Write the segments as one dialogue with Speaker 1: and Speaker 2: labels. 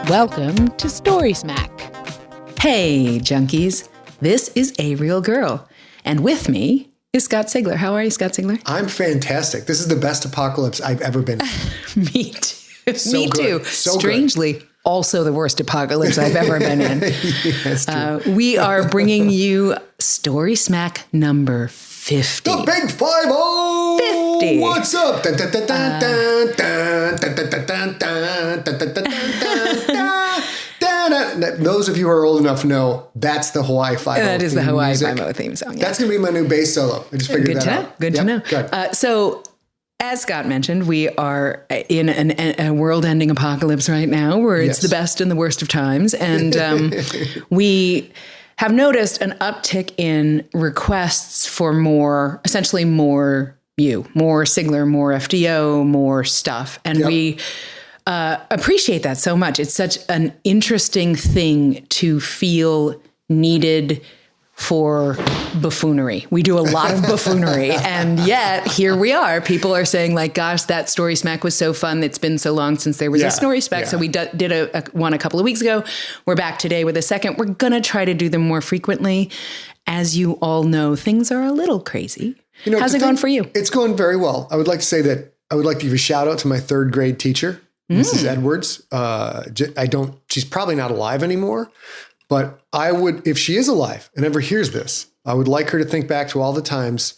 Speaker 1: Welcome to StorySmack.
Speaker 2: Hey, junkies. This is A Real Girl. And with me is Scott Sigler. How are you, Scott Sigler?
Speaker 3: I'm fantastic. This is the best apocalypse I've ever been in.
Speaker 2: Me too.
Speaker 3: So
Speaker 2: Me
Speaker 3: good.
Speaker 2: too.
Speaker 3: So
Speaker 2: Strangely,
Speaker 3: good.
Speaker 2: Also the worst apocalypse I've ever been in.
Speaker 3: Yes, true.
Speaker 2: We are bringing you StorySmack number 50.
Speaker 3: The big 5-0!
Speaker 2: 50.
Speaker 3: What's up? Dun, dun, dun, dun, dun, dun, dun, dun, dun, dun, dun, dun, dun, dun, dun, dun. Those of you who are old enough know that's the Hawaii 5-0
Speaker 2: That is the Hawaii
Speaker 3: music.
Speaker 2: 5-0 theme song. Yeah.
Speaker 3: That's going to be my new bass solo. I just figured
Speaker 2: Good
Speaker 3: that
Speaker 2: to know.
Speaker 3: out.
Speaker 2: Good to know.
Speaker 3: Good.
Speaker 2: So, as Scott mentioned, we are in a world-ending apocalypse right now where it's
Speaker 3: Yes.
Speaker 2: the best and the worst of times. And we have noticed an uptick in requests for more, essentially more Sigler, more FDO, more stuff. And
Speaker 3: Yep.
Speaker 2: we appreciate that so much. It's such an interesting thing to feel needed for buffoonery. We do a lot of buffoonery, and yet here we are. People are saying like, gosh, that StorySmack was so fun. It's been so long since there was a StorySmack.
Speaker 3: Yeah.
Speaker 2: So we did a one a couple of weeks ago. We're back today with a second. We're going to try to do them more frequently. As you all know, things are a little crazy. How's it going for you?
Speaker 3: It's going very well. I would like to say that I would like to give a shout out to my third grade teacher, Mrs. Edwards. She's probably not alive anymore, but I would, if she is alive and ever hears this, I would like her to think back to all the times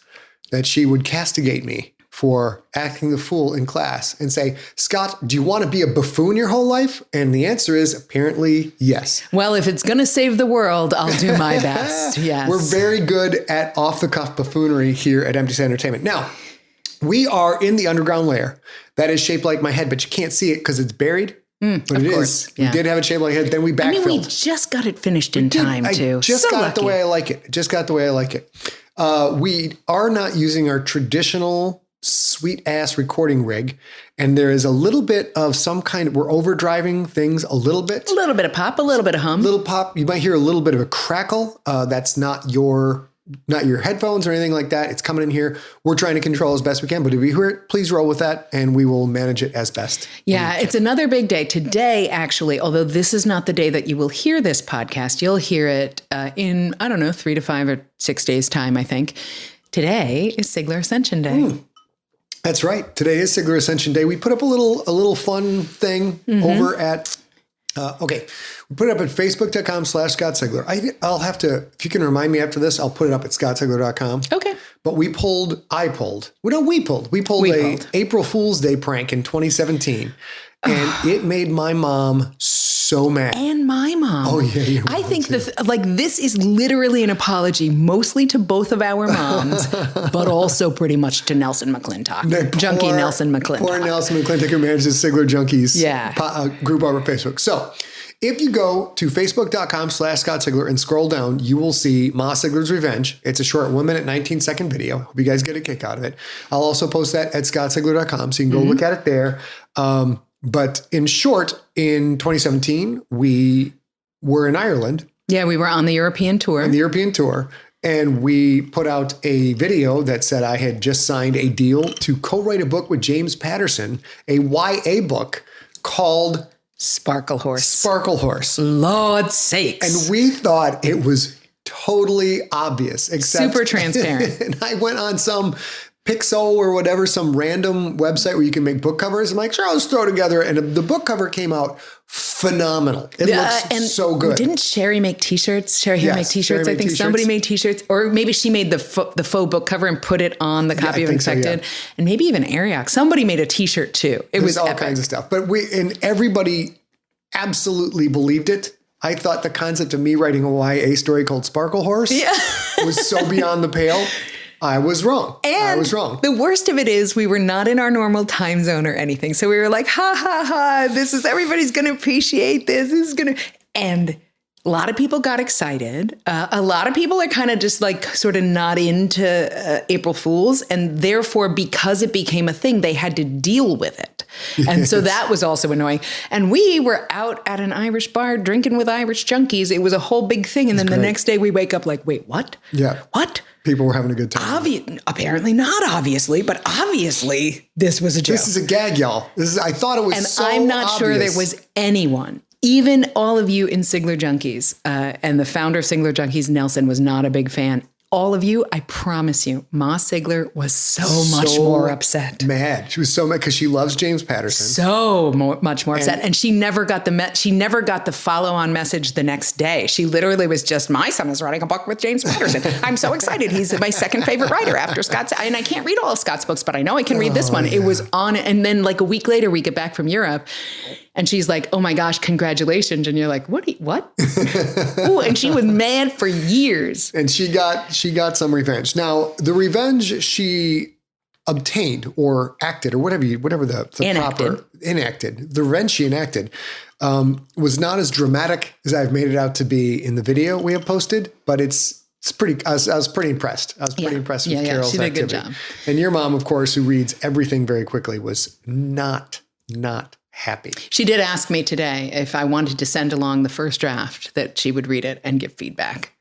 Speaker 3: that she would castigate me for acting the fool in class and say, Scott, do you want to be a buffoon your whole life? And the answer is apparently yes.
Speaker 2: Well, if it's going to save the world, I'll do my best. Yes.
Speaker 3: We're very good at off-the-cuff buffoonery here at Empty Set Entertainment. Now, we are in the underground layer that is shaped like my head, but you can't see it because it's buried. But it
Speaker 2: course,
Speaker 3: is.
Speaker 2: yeah.
Speaker 3: We did have it shaped like a head, then we backfilled.
Speaker 2: I mean, we just got it finished in time, too.
Speaker 3: I just
Speaker 2: So
Speaker 3: got it
Speaker 2: lucky.
Speaker 3: the way I like it. Just got the way I like it. We are not using our traditional sweet-ass recording rig, and there is a little bit of some kind of, we're overdriving things a little bit.
Speaker 2: A little bit of pop, a little bit of hum.
Speaker 3: Little pop. You might hear a little bit of a crackle. That's not your headphones or anything like that. It's coming in here. We're trying to control as best we can, but if you hear it, please roll with that and we will manage it as best.
Speaker 2: Yeah, it's another big day. Today, actually, although this is not the day that you will hear this podcast, you'll hear it in, 3 to 5 or 6 days' time, I think. Today is Sigler Ascension Day.
Speaker 3: That's right. Today is Sigler Ascension Day. We put up a little fun thing over at, we put it up at facebook.com/Scott Sigler. I'll have to, if you can remind me after this, I'll put it up at scottsigler.com.
Speaker 2: Okay.
Speaker 3: But we pulled a April Fool's Day prank in 2017. And it made my mom so mad.
Speaker 2: And my mom.
Speaker 3: Oh, yeah. Your mom
Speaker 2: I think
Speaker 3: too.
Speaker 2: this is literally an apology, mostly to both of our moms, but also pretty much to Nelson McClintock. Junkie Nelson McClintock.
Speaker 3: Poor Nelson McClintock who manages Sigler Junkies group over Facebook. So if you go to facebook.com/Scott Sigler and scroll down, you will see Ma Sigler's Revenge. It's a short 1 minute, 19-second video. Hope you guys get a kick out of it. I'll also post that at scottsigler.com, so you can go look at it there. But in short, in 2017, we were in Ireland.
Speaker 2: Yeah, we were on the European tour.
Speaker 3: And we put out a video that said I had just signed a deal to co-write a book with James Patterson, a YA book called
Speaker 2: Sparkle Horse.
Speaker 3: Lord's
Speaker 2: sakes.
Speaker 3: And we thought it was totally obvious. Except,
Speaker 2: super transparent.
Speaker 3: And I went on some Pixel or whatever, some random website where you can make book covers. I'm like, sure, I'll just throw it together. And the book cover came out phenomenal. It looks so good.
Speaker 2: Didn't Sherry make t-shirts? Sherry make t-shirts. I think somebody made t-shirts, or maybe she made the faux book cover and put it on the copy of Infected. And maybe even Ariok. Somebody made a t-shirt too. It was
Speaker 3: all
Speaker 2: epic.
Speaker 3: kinds of stuff. But everybody absolutely believed it. I thought the concept of me writing a YA story called Sparkle Horse was so beyond the pale. I was wrong.
Speaker 2: The worst of it is we were not in our normal time zone or anything. So we were like, ha, ha, ha, everybody's going to appreciate this. And a lot of people got excited. A lot of people are kind of just like sort of not into April Fools. And therefore, because it became a thing, they had to deal with it. And so that was also annoying. And we were out at an Irish bar drinking with Irish junkies. It was a whole big thing. And then the next day we wake up like, wait, what?
Speaker 3: Yeah.
Speaker 2: What?
Speaker 3: People were having a good time.
Speaker 2: Apparently not obviously, but obviously this was a joke.
Speaker 3: This is a gag, y'all. I thought it was
Speaker 2: and
Speaker 3: so
Speaker 2: I'm not
Speaker 3: obvious.
Speaker 2: sure there was anyone Even all of you in Sigler Junkies, and the founder of Sigler Junkies, Nelson, was not a big fan. All of you, I promise you, Ma Sigler was so much more upset.
Speaker 3: Mad. She was so mad because she loves James Patterson.
Speaker 2: Much more upset. And she never got the follow-on message the next day. She literally was just, my son is writing a book with James Patterson. I'm so excited. He's my second favorite writer after Scott's. And I can't read all of Scott's books, but I know I can read this one. Yeah. It was on. And then like a week later, we get back from Europe. And she's like, oh my gosh, congratulations. And you're like, what? Ooh, and she was mad for years.
Speaker 3: And she got some revenge. Now, the revenge she obtained or acted or whatever the proper enacted, the revenge she enacted was not as dramatic as I've made it out to be in the video we have posted, but it's pretty, I was pretty impressed. I was pretty impressed with Carol's
Speaker 2: she did
Speaker 3: activity.
Speaker 2: A good job.
Speaker 3: And your mom, of course, who reads everything very quickly, was not happy.
Speaker 2: She did ask me today if I wanted to send along the first draft, that she would read it and give feedback.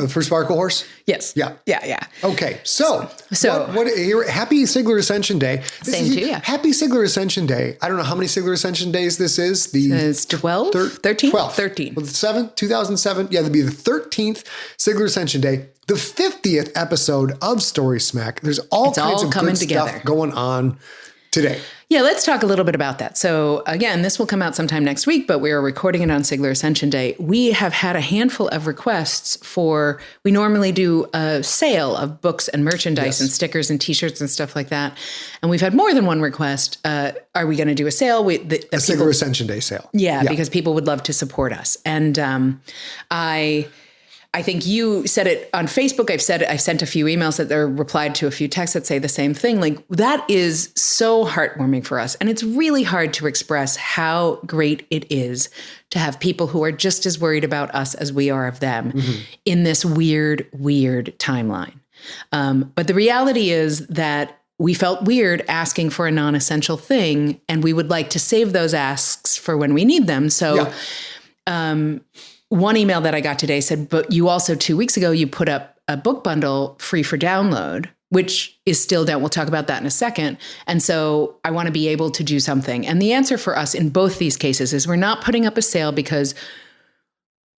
Speaker 3: For Sparkle Horse?
Speaker 2: Yes.
Speaker 3: Yeah.
Speaker 2: Yeah.
Speaker 3: Okay. So happy Sigler Ascension Day.
Speaker 2: Same to you.
Speaker 3: Happy Sigler Ascension Day. I don't know how many Sigler Ascension days this is.
Speaker 2: It's 12? 13?
Speaker 3: 12.
Speaker 2: 13.
Speaker 3: Well, the 7th, 2007. Yeah, that'd be the 13th Sigler Ascension Day. The 50th episode of StorySmack. There's all kinds of good stuff going on today.
Speaker 2: Yeah, let's talk a little bit about that. So again, this will come out sometime next week, but we are recording it on Sigler Ascension Day. We have had a handful of requests we normally do a sale of books and merchandise and stickers and t-shirts and stuff like that. And we've had more than one request. Are we going to do a sale?
Speaker 3: Sigler Ascension Day sale.
Speaker 2: Yeah, because people would love to support us. And I think you said it on Facebook. I've sent a few emails that are replied to a few texts that say the same thing. Like, that is so heartwarming for us. And it's really hard to express how great it is to have people who are just as worried about us as we are of them in this weird timeline. But the reality is that we felt weird asking for a non-essential thing, and we would like to save those asks for when we need them. So, one email that I got today said, but you also 2 weeks ago, you put up a book bundle free for download, which is still down. We'll talk about that in a second. And so I want to be able to do something. And the answer for us in both these cases is we're not putting up a sale because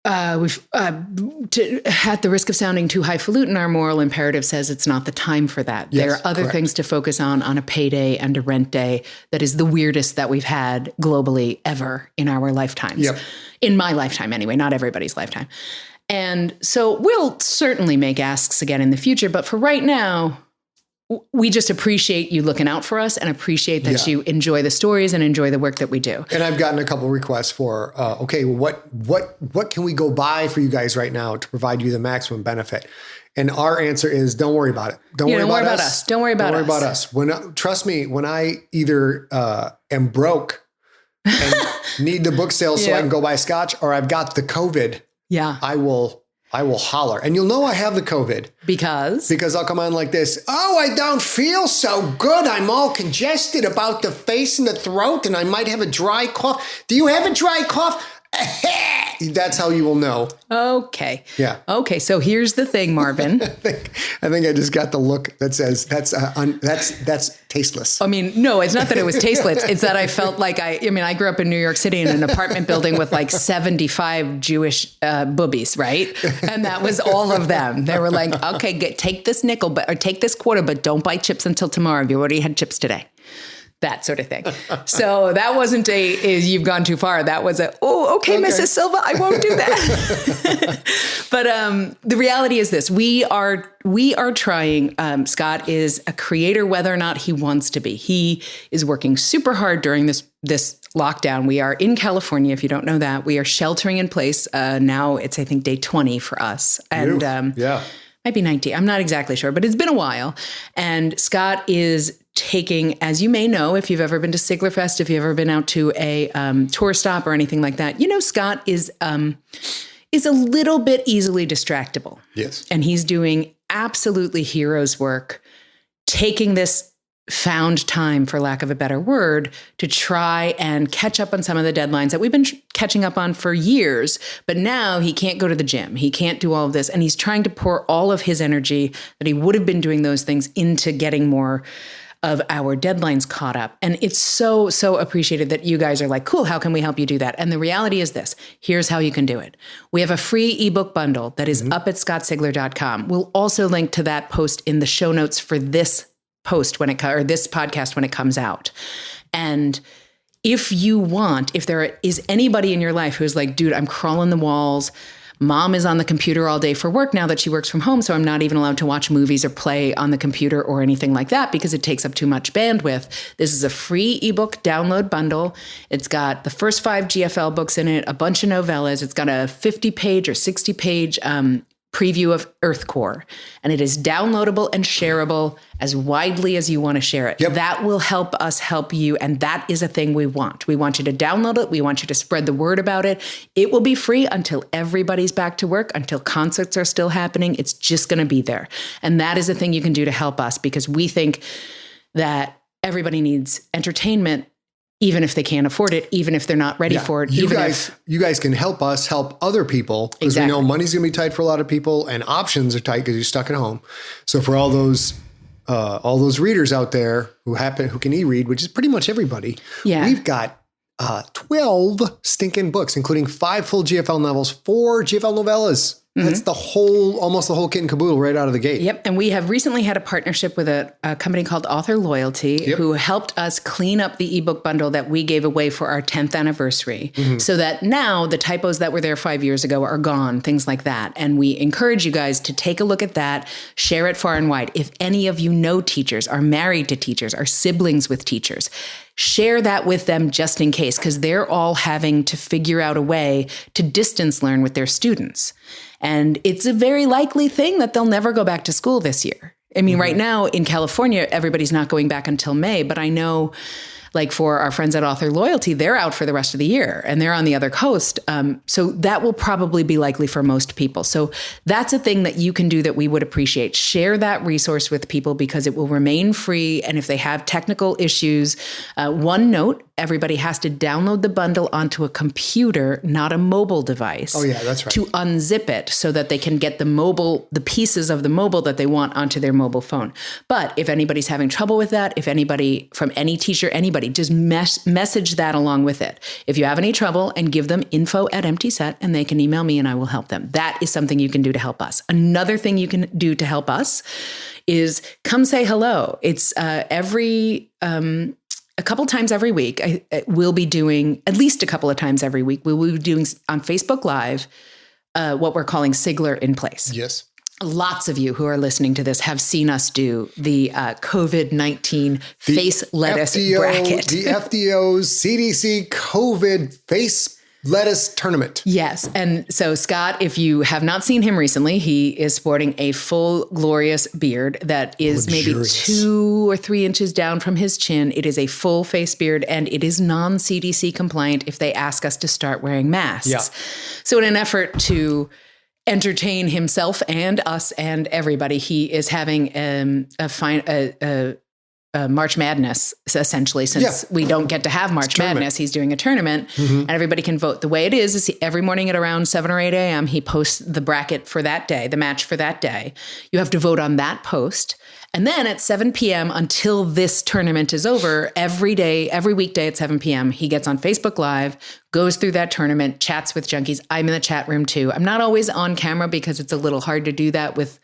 Speaker 2: we've, at the risk of sounding too highfalutin, our moral imperative says it's not the time for that. There are other things to focus on a payday and a rent day that is the weirdest that we've had globally ever in our lifetimes.
Speaker 3: Yep.
Speaker 2: In my lifetime anyway, not everybody's lifetime. And so we'll certainly make asks again in the future. But for right now, we just appreciate you looking out for us and appreciate that you enjoy the stories and enjoy the work that we do.
Speaker 3: And I've gotten a couple requests for, what can we go buy for you guys right now to provide you the maximum benefit? And our answer is, don't worry about it. Don't worry about us.
Speaker 2: Don't worry about us.
Speaker 3: Trust me, when I either am broke and need the book sale so I can go buy scotch, or I've got the COVID, I will holler. And you'll know I have the COVID. Because I'll come on like this. Oh, I don't feel so good. I'm all congested about the face and the throat, and I might have a dry cough. Do you have a dry cough? That's how you will know.
Speaker 2: Okay.
Speaker 3: Yeah.
Speaker 2: Okay. So here's the thing, Marvin.
Speaker 3: I think I just got the look that says that's tasteless.
Speaker 2: I mean, no, it's not that it was tasteless. It's that I felt like I grew up in New York City in an apartment building with like 75 Jewish boobies, right? And that was all of them. They were like, okay, take this nickel, or take this quarter, but don't buy chips until tomorrow. You already had chips today. That sort of thing. So that wasn't you've gone too far. That was okay, Mrs. Silva, I won't do that. But the reality is this: we are trying. Scott is a creator, whether or not he wants to be. He is working super hard during this lockdown. We are in California. If you don't know that, we are sheltering in place. Now it's, I think, day 20 for us, and might be 19. I'm not exactly sure, but it's been a while. And Scott is taking, as you may know, if you've ever been to Sigler Fest, if you've ever been out to a tour stop or anything like that, Scott is a little bit easily distractible.
Speaker 3: Yes.
Speaker 2: And he's doing absolutely hero's work, taking this found time, for lack of a better word, to try and catch up on some of the deadlines that we've been catching up on for years. But now he can't go to the gym. He can't do all of this. And he's trying to pour all of his energy that he would have been doing those things into getting more of our deadlines caught up. And it's so, so appreciated that you guys are like, cool, how can we help you do that? And the reality is this, here's how you can do it. We have a free ebook bundle that is up at scottsigler.com. We'll also link to that post in the show notes for this post or this podcast when it comes out. And if you want, if there is anybody in your life who's like, dude, I'm crawling the walls. Mom is on the computer all day for work now that she works from home, so I'm not even allowed to watch movies or play on the computer or anything like that because it takes up too much bandwidth. This is a free ebook download bundle. It's got the first 5 GFL books in it, a bunch of novellas. It's got a 50-page or 60-page preview of Earth Core, and it is downloadable and shareable as widely as you want to share it. Yep. That will help us help you, and that is a thing we want. We want you to download it. We want you to spread the word about it. It will be free until everybody's back to work, until concerts are still happening. It's just going to be there. And that is a thing you can do to help us because we think that everybody needs entertainment, even if they can't afford it, even if they're not ready for it.
Speaker 3: You guys can help us help other people because we know money's going to be tight for a lot of people and options are tight because you're stuck at home. So for all those readers out there who can e-read, which is pretty much everybody, we've got 12 stinking books, including 5 full GFL novels, 4 GFL novellas. That's almost the whole kit and caboodle right out of the gate. Yep.
Speaker 2: And we have recently had a partnership with a company called Author Loyalty who helped us clean up the ebook bundle that we gave away for our 10th anniversary so that now the typos that were there 5 years ago are gone, things like that. And we encourage you guys to take a look at that, share it far and wide. If any of you know teachers, are married to teachers, are siblings with teachers, share that with them just in case, because they're all having to figure out a way to distance learn with their students. And it's a very likely thing that they'll never go back to school this year. I mean, right now in California, everybody's not going back until May, but I know like for our friends at Author Loyalty, they're out for the rest of the year and they're on the other coast. So that will probably be likely for most people. So that's a thing that you can do that we would appreciate. Share that resource with people because it will remain free. And if they have technical issues, one note, everybody has to download the bundle onto a computer, not a mobile device.
Speaker 3: Oh, yeah, that's right.
Speaker 2: To unzip it so that they can get the pieces of the mobile that they want onto their mobile phone. But if anybody's having trouble with that, if anybody from any teacher, anybody, just message that along with it. If you have any trouble, and give them info@emptyset and they can email me and I will help them. That is something you can do to help us. Another thing you can do to help us is come say hello. It's a couple times every week, we'll be doing, at least a couple of times every week, we will be doing on Facebook Live what we're calling Sigler in Place.
Speaker 3: Yes.
Speaker 2: Lots of you who are listening to this have seen us do the COVID-19 face lettuce bracket.
Speaker 3: The FDO's CDC COVID face lettuce tournament.
Speaker 2: Yes. And so Scott, if you have not seen him recently, he is sporting a full glorious beard that is luxurious. Maybe 2 or 3 inches down from his chin. It is a full face beard and it is non-CDC compliant if they ask us to start wearing masks. Yeah. So in an effort to entertain himself and us and everybody, he is having March Madness, essentially, since we don't get to have March Madness. He's doing a tournament and everybody can vote. The way it is every morning at around 7 or 8 a.m., he posts the bracket for that day, the match for that day. You have to vote on that post. And then at 7 p.m. until this tournament is over, every weekday at 7 p.m., he gets on Facebook Live, goes through that tournament, chats with junkies. I'm in the chat room too. I'm not always on camera because it's a little hard to do that with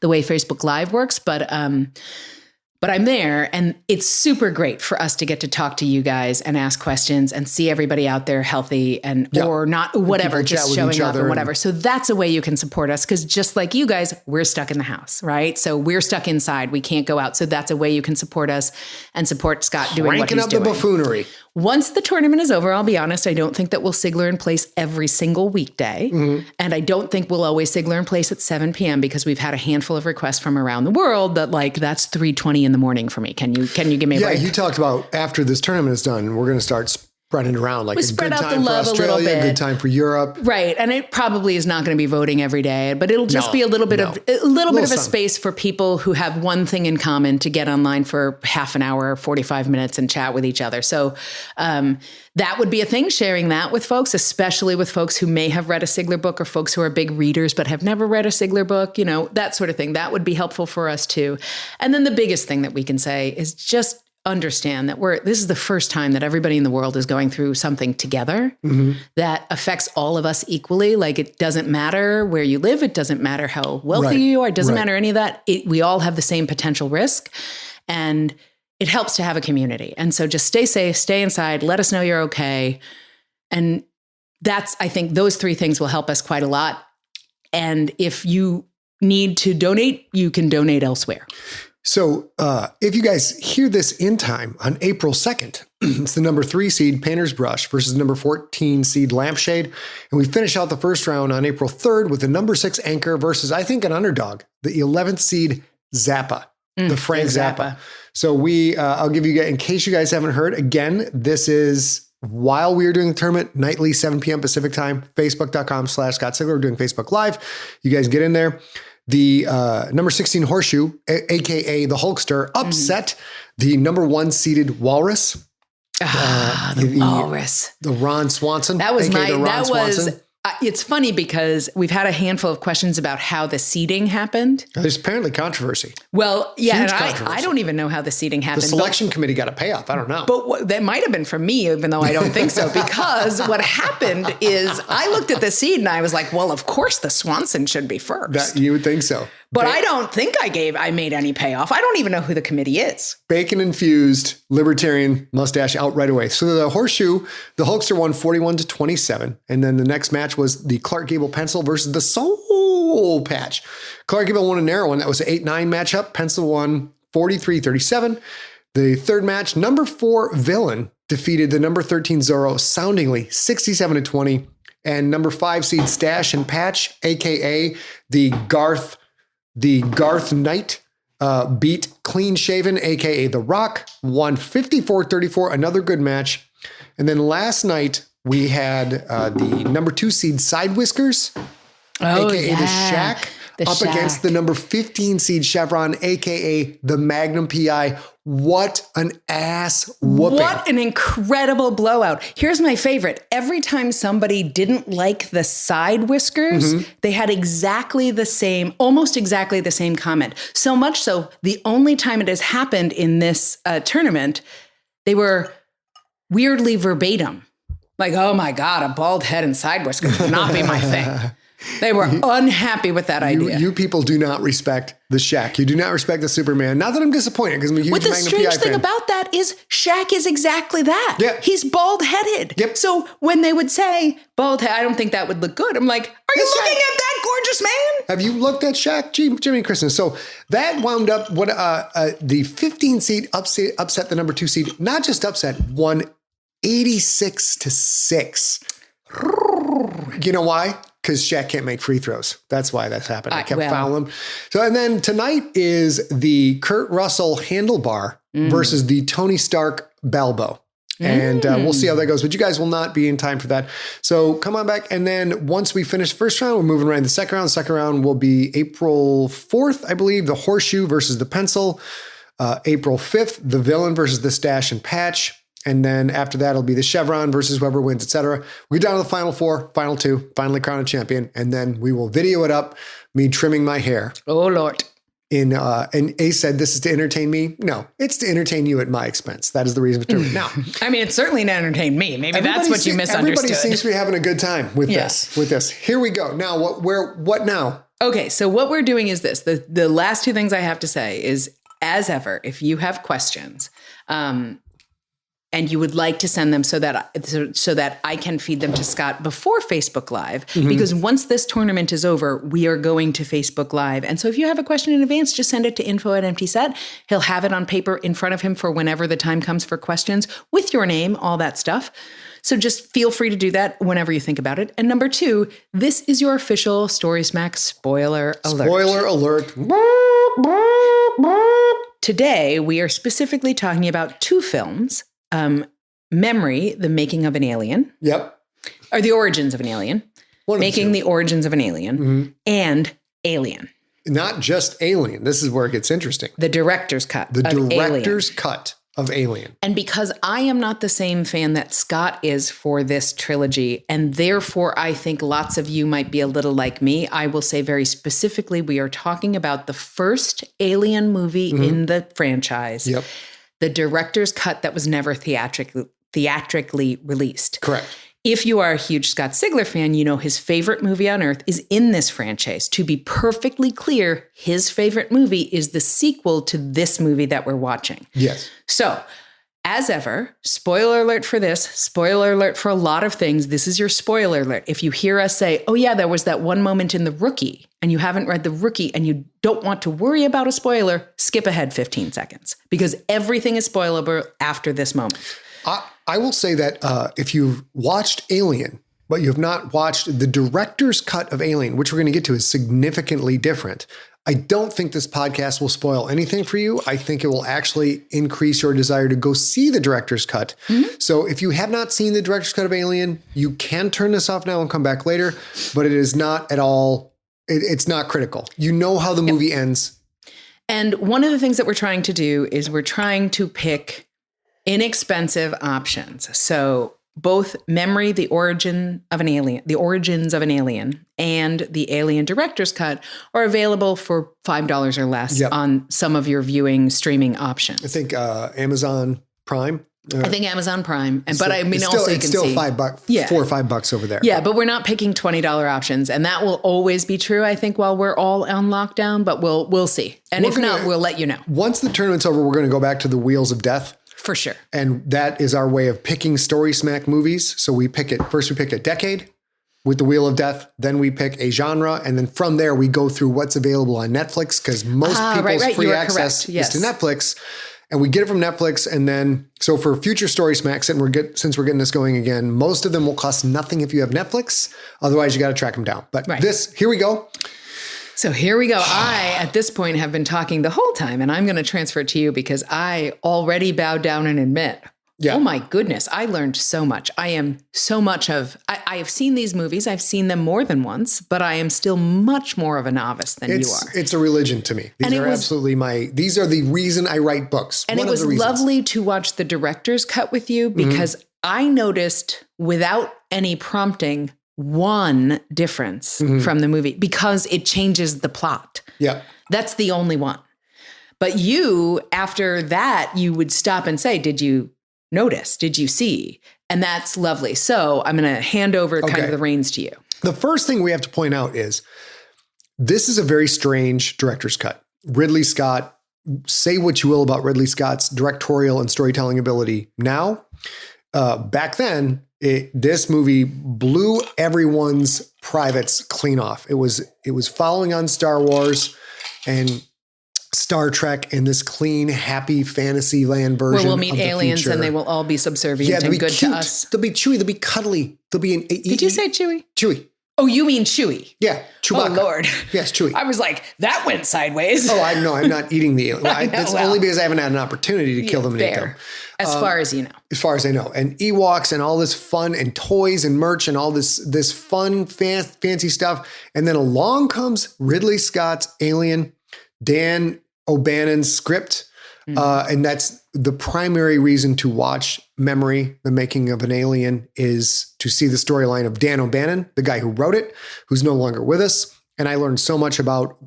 Speaker 2: the way Facebook Live works, but I'm there, and it's super great for us to get to talk to you guys and ask questions and see everybody out there healthy or not, whatever, just showing up or whatever. So that's a way you can support us because just like you guys, we're stuck in the house, right? So we're stuck inside. We can't go out. So that's a way you can support us and support Scott doing what he's doing.
Speaker 3: Ranking up the buffoonery.
Speaker 2: Once the tournament is over, I'll be honest, I don't think that we'll Sigler in Place every single weekday. And I don't think we'll always Sigler in Place at 7 p.m. because we've had a handful of requests from around the world that that's 3:20 in the morning for me. Can you give me a break?
Speaker 3: Yeah, you talked about after this tournament is done, we're going to start spreading around like
Speaker 2: We
Speaker 3: a
Speaker 2: spread
Speaker 3: good
Speaker 2: out the
Speaker 3: time for
Speaker 2: love a little
Speaker 3: Australia,
Speaker 2: bit.
Speaker 3: good time for Europe.
Speaker 2: Right. And it probably is not going to be voting every day, but it'll just be a little bit of a
Speaker 3: something.
Speaker 2: space for people who have one thing in common to get online for half an hour, 45 minutes and chat with each other. So that would be a thing, sharing that with folks, especially with folks who may have read a Sigler book or folks who are big readers but have never read a Sigler book, you know, that sort of thing. That would be helpful for us too. And then the biggest thing that we can say is just understand that this is the first time that everybody in the world is going through something together that affects all of us equally. Like, it doesn't matter where you live. It doesn't matter how wealthy you are. It doesn't matter any of that. We all have the same potential risk, and it helps to have a community. And so just stay safe, stay inside, let us know you're okay. And I think those three things will help us quite a lot. And if you need to donate, you can donate elsewhere.
Speaker 3: So if you guys hear this in time on April 2nd, it's the number 3 seed Painter's Brush versus the number 14 seed Lampshade. And we finish out the first round on April 3rd with the number 6 Anchor versus, I think, an underdog, the 11th seed Zappa, the Frank Zappa. So I'll give you guys, in case you guys haven't heard, again, this is while we are doing the tournament, nightly, 7 p.m. Pacific time, facebook.com/Scott Sigler. We're doing Facebook Live. You guys get in there. The number 16 Horseshoe, a.k.a. the Hulkster, upset the number 1 seeded Walrus.
Speaker 2: The Walrus.
Speaker 3: The Ron Swanson.
Speaker 2: That was
Speaker 3: Swanson.
Speaker 2: It's funny because we've had a handful of questions about how the seeding happened.
Speaker 3: There's apparently controversy.
Speaker 2: Well, yeah,
Speaker 3: Huge
Speaker 2: and
Speaker 3: controversy.
Speaker 2: I don't even know how the seeding happened.
Speaker 3: The selection committee got a payoff. I don't know.
Speaker 2: But that might have been from me, even though I don't think so, because what happened is I looked at the seed and I was like, well, of course the Swanson should be first.
Speaker 3: You would think so.
Speaker 2: But I don't think I made any payoff. I don't even know who the committee is.
Speaker 3: Bacon infused libertarian mustache out right away. So the Horseshoe, the Hulkster won 41-27. And then the next match was the Clark Gable Pencil versus the Soul Patch. Clark Gable won a narrow one. That was an 8-9 matchup. Pencil won 43-37. The third match, number 4 Villain defeated the number 13 Zorro soundingly 67-20. And number 5 seed Stash and Patch, aka the Garth Knight, beat Clean Shaven, aka The Rock, won 54-34, another good match. And then last night we had the number 2 seed Side Whiskers, aka The Shack, against the number 15 seed Chevron, aka the Magnum PI. What an ass whooping.
Speaker 2: What an incredible blowout. Here's my favorite. Every time somebody didn't like the Side Whiskers, they had almost exactly the same comment. So much so, the only time it has happened in this tournament, they were weirdly verbatim. Like, oh my God, a bald head and side whiskers would not be my thing. They were unhappy with that idea.
Speaker 3: You people do not respect the Shaq. You do not respect the Superman. Not that I'm disappointed because I'm a huge Magnum PI fan.
Speaker 2: What the strange thing about that is Shaq is exactly that.
Speaker 3: Yeah.
Speaker 2: He's bald-headed.
Speaker 3: Yep.
Speaker 2: So when they would say bald head, I don't think that would look good. I'm like, are you looking at that gorgeous man?
Speaker 3: Have you looked at Shaq? Jimmy and Kristen. So that wound up the 15 seed upset the number 2 seed. Not just upset, won 86-6. You know why? Because Shaq can't make free throws. That's why that's happened. I kept fouling him. So, and then tonight is the Kurt Russell handlebar versus the Tony Stark Balbo. And we'll see how that goes. But you guys will not be in time for that. So come on back. And then once we finish the first round, we're moving right into the second round. The second round will be April 4th, I believe, the Horseshoe versus the Pencil. April 5th, the Villain versus the Stash and Patch. And then after that, it'll be the Chevron versus whoever wins, etc. We get down to the final 4, final 2, finally crown a champion. And then we will video it up, me trimming my hair.
Speaker 2: Oh, Lord.
Speaker 3: And Ace said, this is to entertain me. No, it's to entertain you at my expense. That is the reason for trimming. Now,
Speaker 2: I mean, it's certainly to entertain me. Maybe that's what you misunderstood.
Speaker 3: Everybody seems to be having a good time with this. Here we go. Now, what now?
Speaker 2: Okay, so what we're doing is this. The last 2 things I have to say is, as ever, if you have questions, and you would like to send them so that I can feed them to Scott before Facebook Live, because once this tournament is over, we are going to Facebook Live. And so if you have a question in advance, just send it to info@emptyset. He'll have it on paper in front of him for whenever the time comes for questions with your name, all that stuff. So just feel free to do that whenever you think about it. And number 2, this is your official StorySmack spoiler alert.
Speaker 3: Spoiler alert.
Speaker 2: Today, we are specifically talking about 2 films. Memory, The Making of an Alien,
Speaker 3: Yep.
Speaker 2: or The Origins of an Alien, Making the Origins of an Alien, and Alien.
Speaker 3: Not just Alien. This is where it gets interesting.
Speaker 2: The director's cut.
Speaker 3: The director's cut of Alien.
Speaker 2: And because I am not the same fan that Scott is for this trilogy, and therefore I think lots of you might be a little like me, I will say very specifically, we are talking about the first Alien movie in the franchise.
Speaker 3: Yep.
Speaker 2: The director's cut that was never theatrically released.
Speaker 3: Correct.
Speaker 2: If you are a huge Scott Sigler fan, you know his favorite movie on earth is in this franchise. To be perfectly clear, his favorite movie is the sequel to this movie that we're watching.
Speaker 3: Yes.
Speaker 2: So, as ever, spoiler alert for this, spoiler alert for a lot of things. This is your spoiler alert. If you hear us say, oh yeah, there was that one moment in The Rookie, and you haven't read The Rookie and you don't want to worry about a spoiler, skip ahead 15 seconds because everything is spoilable after this moment.
Speaker 3: I will say that if you've watched Alien, but you have not watched the director's cut of Alien, which we're going to get to, is significantly different. I don't think this podcast will spoil anything for you. I think it will actually increase your desire to go see the director's cut. So if you have not seen the director's cut of Alien, you can turn this off now and come back later, but it is not at all, it's not critical. You know how the movie ends.
Speaker 2: And one of the things that we're trying to do is we're trying to pick inexpensive options. So both Memory, The Origins of an Alien, and the Alien Director's Cut are available for $5 or less on some of your viewing streaming options.
Speaker 3: I think Amazon Prime.
Speaker 2: I think Amazon Prime, but I mean,
Speaker 3: it's
Speaker 2: also
Speaker 3: still,
Speaker 2: you
Speaker 3: it's
Speaker 2: can
Speaker 3: still
Speaker 2: see
Speaker 3: $5, $4 or $5 over there.
Speaker 2: Yeah, but we're not picking $20 options, and that will always be true. I think while we're all on lockdown, but we'll see, and if not, we'll let you know.
Speaker 3: Once the tournament's over, we're going to go back to the Wheels of Death.
Speaker 2: For sure.
Speaker 3: And that is our way of picking StorySmack movies. So we pick it, first we pick a decade with the Wheel of Death, then we pick a genre, and then from there we go through what's available on Netflix, because most people's free access is to Netflix. And we get it from Netflix. And then, so for future StorySmacks, and since we're getting this going again, most of them will cost nothing if you have Netflix. Otherwise, you got to track them down. But here we go.
Speaker 2: So here we go. I, at this point, have been talking the whole time, and I'm going to transfer it to you because I already bowed down and admit, oh my goodness, I learned so much. I am so much of, I have seen these movies. I've seen them more than once, but I am still much more of a novice than you are.
Speaker 3: It's a religion to me. These are absolutely these are the reason I write books.
Speaker 2: And it was lovely to watch the director's cut with you because I noticed without any prompting one difference from the movie because it changes the plot.
Speaker 3: Yeah.
Speaker 2: That's the only one. But you, after that, you would stop and say, did you notice? Did you see? And that's lovely. So I'm going to hand over kind of the reins to you.
Speaker 3: The first thing we have to point out is this is a very strange director's cut. Ridley Scott, say what you will about Ridley Scott's directorial and storytelling ability now. Back then, this movie blew everyone's privates clean off. It was following on Star Wars and Star Trek in this clean, happy fantasy land version.
Speaker 2: Where we'll meet aliens and they will all be subservient and good
Speaker 3: cute
Speaker 2: to us.
Speaker 3: They'll be chewy. They'll be cuddly. They'll be
Speaker 2: Did you say chewy?
Speaker 3: Chewy.
Speaker 2: Oh, you mean Chewy?
Speaker 3: Yeah, Chewbacca.
Speaker 2: Oh, Lord.
Speaker 3: Yes, Chewy.
Speaker 2: I was like, that went sideways.
Speaker 3: Oh, I'm not eating the alien. It's only because I haven't had an opportunity to kill them and eat them.
Speaker 2: As far as you know.
Speaker 3: As far as I know. And Ewoks and all this fun and toys and merch and all this fun, fancy stuff. And then along comes Ridley Scott's Alien, Dan O'Bannon's script. And that's the primary reason to watch Memory, The Making of an Alien, is to see the storyline of Dan O'Bannon, the guy who wrote it, who's no longer with us. And I learned so much about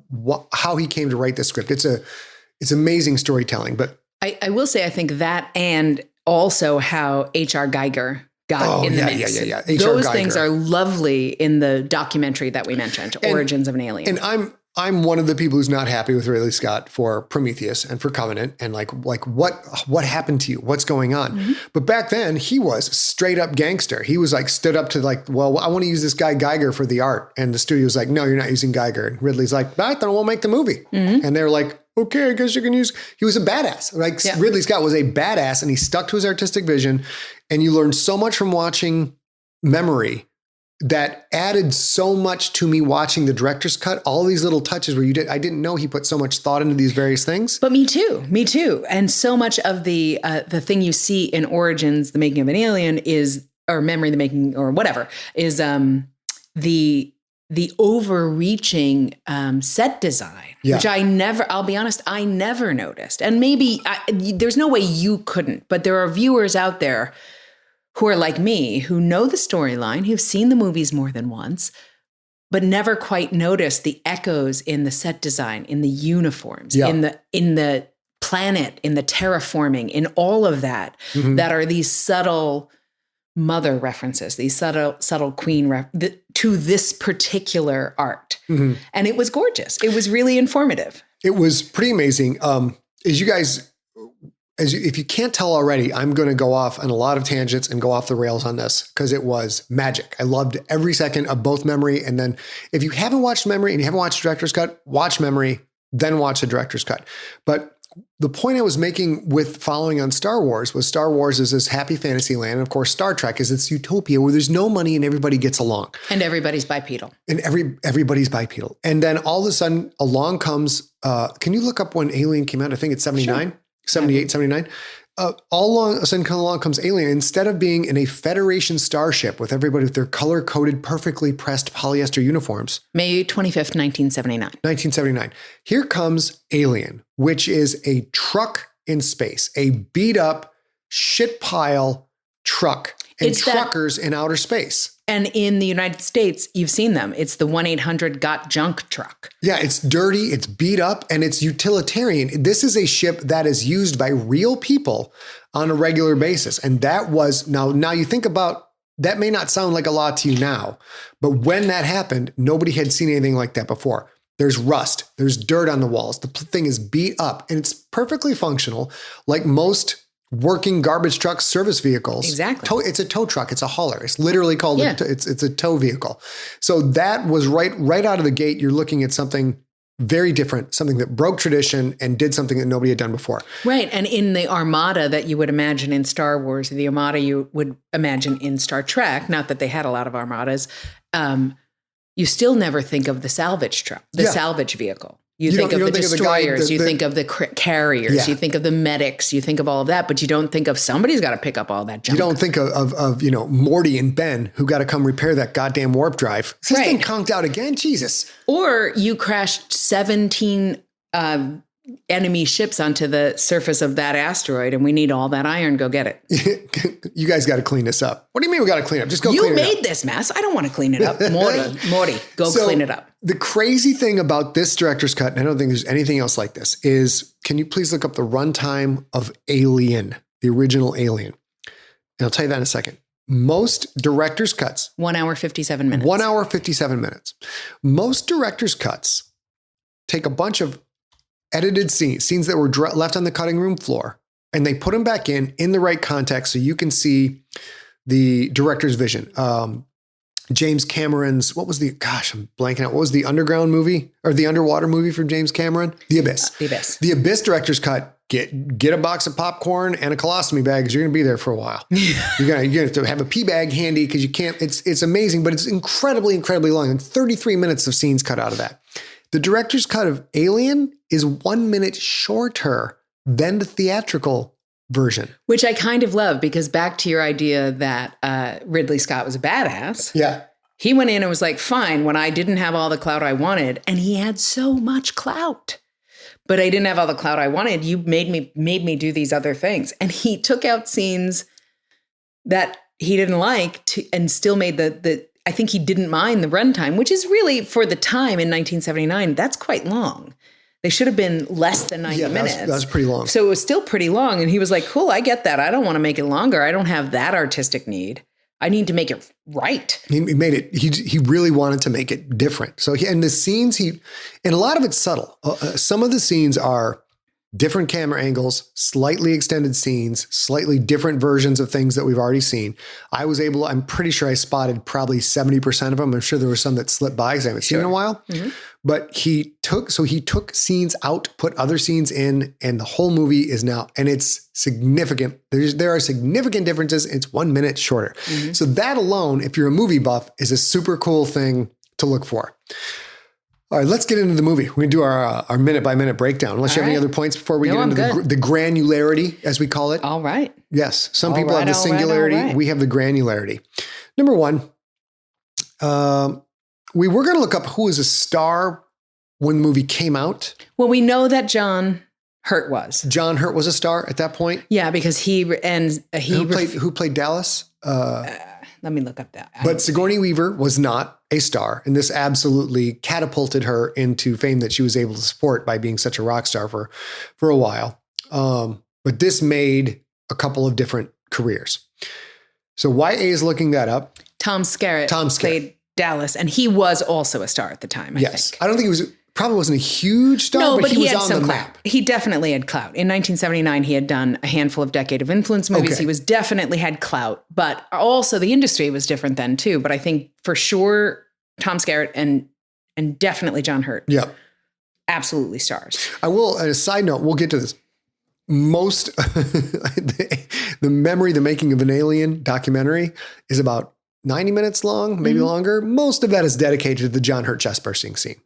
Speaker 3: how he came to write this script. It's amazing storytelling. But
Speaker 2: I will say, I think that, and also how H.R. Geiger got in the mix.
Speaker 3: Yeah.
Speaker 2: Those things are lovely in the documentary that we mentioned, Origins of an Alien.
Speaker 3: And I'm one of the people who's not happy with Ridley Scott for Prometheus and for Covenant and like what happened to you? What's going on? But back then he was straight up gangster. He was like stood up to like, well, I want to use this guy Geiger for the art. And the studio's like, no, you're not using Geiger. And Ridley's like, I thought we'll make the movie. And they're like, okay, I guess you can use. He was a badass. Like Ridley Scott was a badass and he stuck to his artistic vision. And you learn so much from watching Memory that added so much to me watching the director's cut. All these little touches where I didn't know he put so much thought into these various things.
Speaker 2: But me too. And so much of the thing you see in Origins, the making of an alien or Memory, the making, or whatever, is the overreaching set design, which I'll be honest, I never noticed. And maybe there's no way you couldn't, but there are viewers out there who are like me, who know the storyline, who've seen the movies more than once, but never quite noticed the echoes in the set design, in the uniforms, in the planet, in the terraforming, in all of that, that are these subtle mother references, these subtle queen to this particular art. And it was gorgeous. It was really informative.
Speaker 3: It was pretty amazing. If you can't tell already, I'm going to go off on a lot of tangents and go off the rails on this because it was magic. I loved every second of both Memory. And then if you haven't watched Memory and you haven't watched the director's cut, watch Memory, then watch the director's cut. But the point I was making with following on Star Wars was Star Wars is this happy fantasy land. And of course, Star Trek is this utopia where there's no money and everybody gets along.
Speaker 2: And everybody's bipedal. And
Speaker 3: everybody's bipedal. And then all of a sudden along comes, can you look up when Alien came out? I think it's 79. Sure. 78, 79. All of a sudden along comes Alien. Instead of being in a Federation starship with everybody with their color-coded, perfectly pressed polyester uniforms.
Speaker 2: May 25th, 1979.
Speaker 3: 1979. Here comes Alien, which is a truck in space, a beat-up shit pile truck and truckers in outer space.
Speaker 2: And in the United States, you've seen them. It's the 1-800-GOT-JUNK truck.
Speaker 3: Yeah, it's dirty, it's beat up, and it's utilitarian. This is a ship that is used by real people on a regular basis. And that was, now you think about, that may not sound like a lot to you now, but when that happened, nobody had seen anything like that before. There's rust, there's dirt on the walls. The thing is beat up, and it's perfectly functional, like most working garbage truck service vehicles.
Speaker 2: Exactly.
Speaker 3: It's a tow truck. It's a hauler. It's literally called, it's a tow vehicle. So that was right out of the gate. You're looking at something very different, something that broke tradition and did something that nobody had done before.
Speaker 2: Right. And in the armada that you would imagine in Star Wars, the armada you would imagine in Star Trek, not that they had a lot of armadas, you still never think of the salvage truck, the salvage vehicle. You think of the destroyers, you think of the carriers, you think of the medics, you think of all of that, but you don't think of somebody's got to pick up all that junk.
Speaker 3: You don't think of Morty and Ben who got to come repair that goddamn warp drive. This thing conked out again, Jesus.
Speaker 2: Or you crashed 17 enemy ships onto the surface of that asteroid and we need all that iron, go get it.
Speaker 3: You guys got to clean this up. What do you mean we got to clean it up? Just go clean it up.
Speaker 2: You made this mess. I don't want to clean it up. Morty, go clean it up.
Speaker 3: The crazy thing about this director's cut, and I don't think there's anything else like this, is can you please look up the runtime of Alien, the original Alien? And I'll tell you that in a second. Most director's cuts.
Speaker 2: 1 hour, 57 minutes.
Speaker 3: 1 hour, 57 minutes. Most director's cuts take a bunch of edited scenes that were left on the cutting room floor, and they put them back in the right context so you can see the director's vision. James Cameron's, I'm blanking out. What was the underground movie or the underwater movie from James Cameron? The Abyss.
Speaker 2: The Abyss.
Speaker 3: The Abyss director's cut. Get a box of popcorn and a colostomy bag because you're going to be there for a while. You're going to have to have a pee bag handy because you can't, it's amazing, but it's incredibly, incredibly long and 33 minutes of scenes cut out of that. The director's cut of Alien is 1 minute shorter than the theatrical version.
Speaker 2: Which I kind of love because back to your idea that Ridley Scott was a badass.
Speaker 3: Yeah.
Speaker 2: He went in and was like, fine, when I didn't have all the clout I wanted, and he had so much clout, but I didn't have all the clout I wanted. You made me do these other things. And he took out scenes that he didn't like and still made I think he didn't mind the runtime, which is really, for the time in 1979, that's quite long. They should have been less than 90 minutes.
Speaker 3: That's pretty long.
Speaker 2: So it was still pretty long. And he was like, cool, I get that. I don't want to make it longer. I don't have that artistic need. I need to make it right.
Speaker 3: He made it, he really wanted to make it different. So and the scenes and a lot of it's subtle. Some of the scenes are different camera angles, slightly extended scenes, slightly different versions of things that we've already seen. I'm pretty sure I spotted probably 70% of them. I'm sure there were some that slipped by because I haven't seen in a while. Mm-hmm. But he took scenes out, put other scenes in, and the whole movie is now, and it's significant. There are significant differences. It's 1 minute shorter. Mm-hmm. So that alone, if you're a movie buff, is a super cool thing to look for. All right, let's get into the movie. We're going to do our minute-by-minute breakdown. Unless you have any other points before we get into the granularity, as we call it.
Speaker 2: All right.
Speaker 3: Yes, some people have the singularity. Right. We have the granularity. Number one, we were going to look up who was a star when the movie came out.
Speaker 2: Well, we know that John Hurt was.
Speaker 3: John Hurt was a star at that point?
Speaker 2: Yeah, because he
Speaker 3: Who played Dallas?
Speaker 2: Let me look up that.
Speaker 3: But Sigourney Weaver was not a star, and this absolutely catapulted her into fame that she was able to support by being such a rock star for a while. But this made a couple of different careers. So YA is looking that up.
Speaker 2: Tom Skerritt played Dallas, and he was also a star at the time, I think.
Speaker 3: I don't think he was... Probably wasn't a huge star, but he was
Speaker 2: had
Speaker 3: on
Speaker 2: some
Speaker 3: the
Speaker 2: clout.
Speaker 3: map.
Speaker 2: He definitely had clout. In 1979, he had done a handful of Decade of Influence movies.
Speaker 3: Okay.
Speaker 2: He was definitely had clout, but also the industry was different then too. But I think for sure, Tom Skerritt and definitely John Hurt.
Speaker 3: Yep.
Speaker 2: Absolutely stars.
Speaker 3: I will, as a side note, we'll get to this. Most, the Making of an Alien documentary is about 90 minutes long, maybe longer. Most of that is dedicated to the John Hurt chest bursting scene.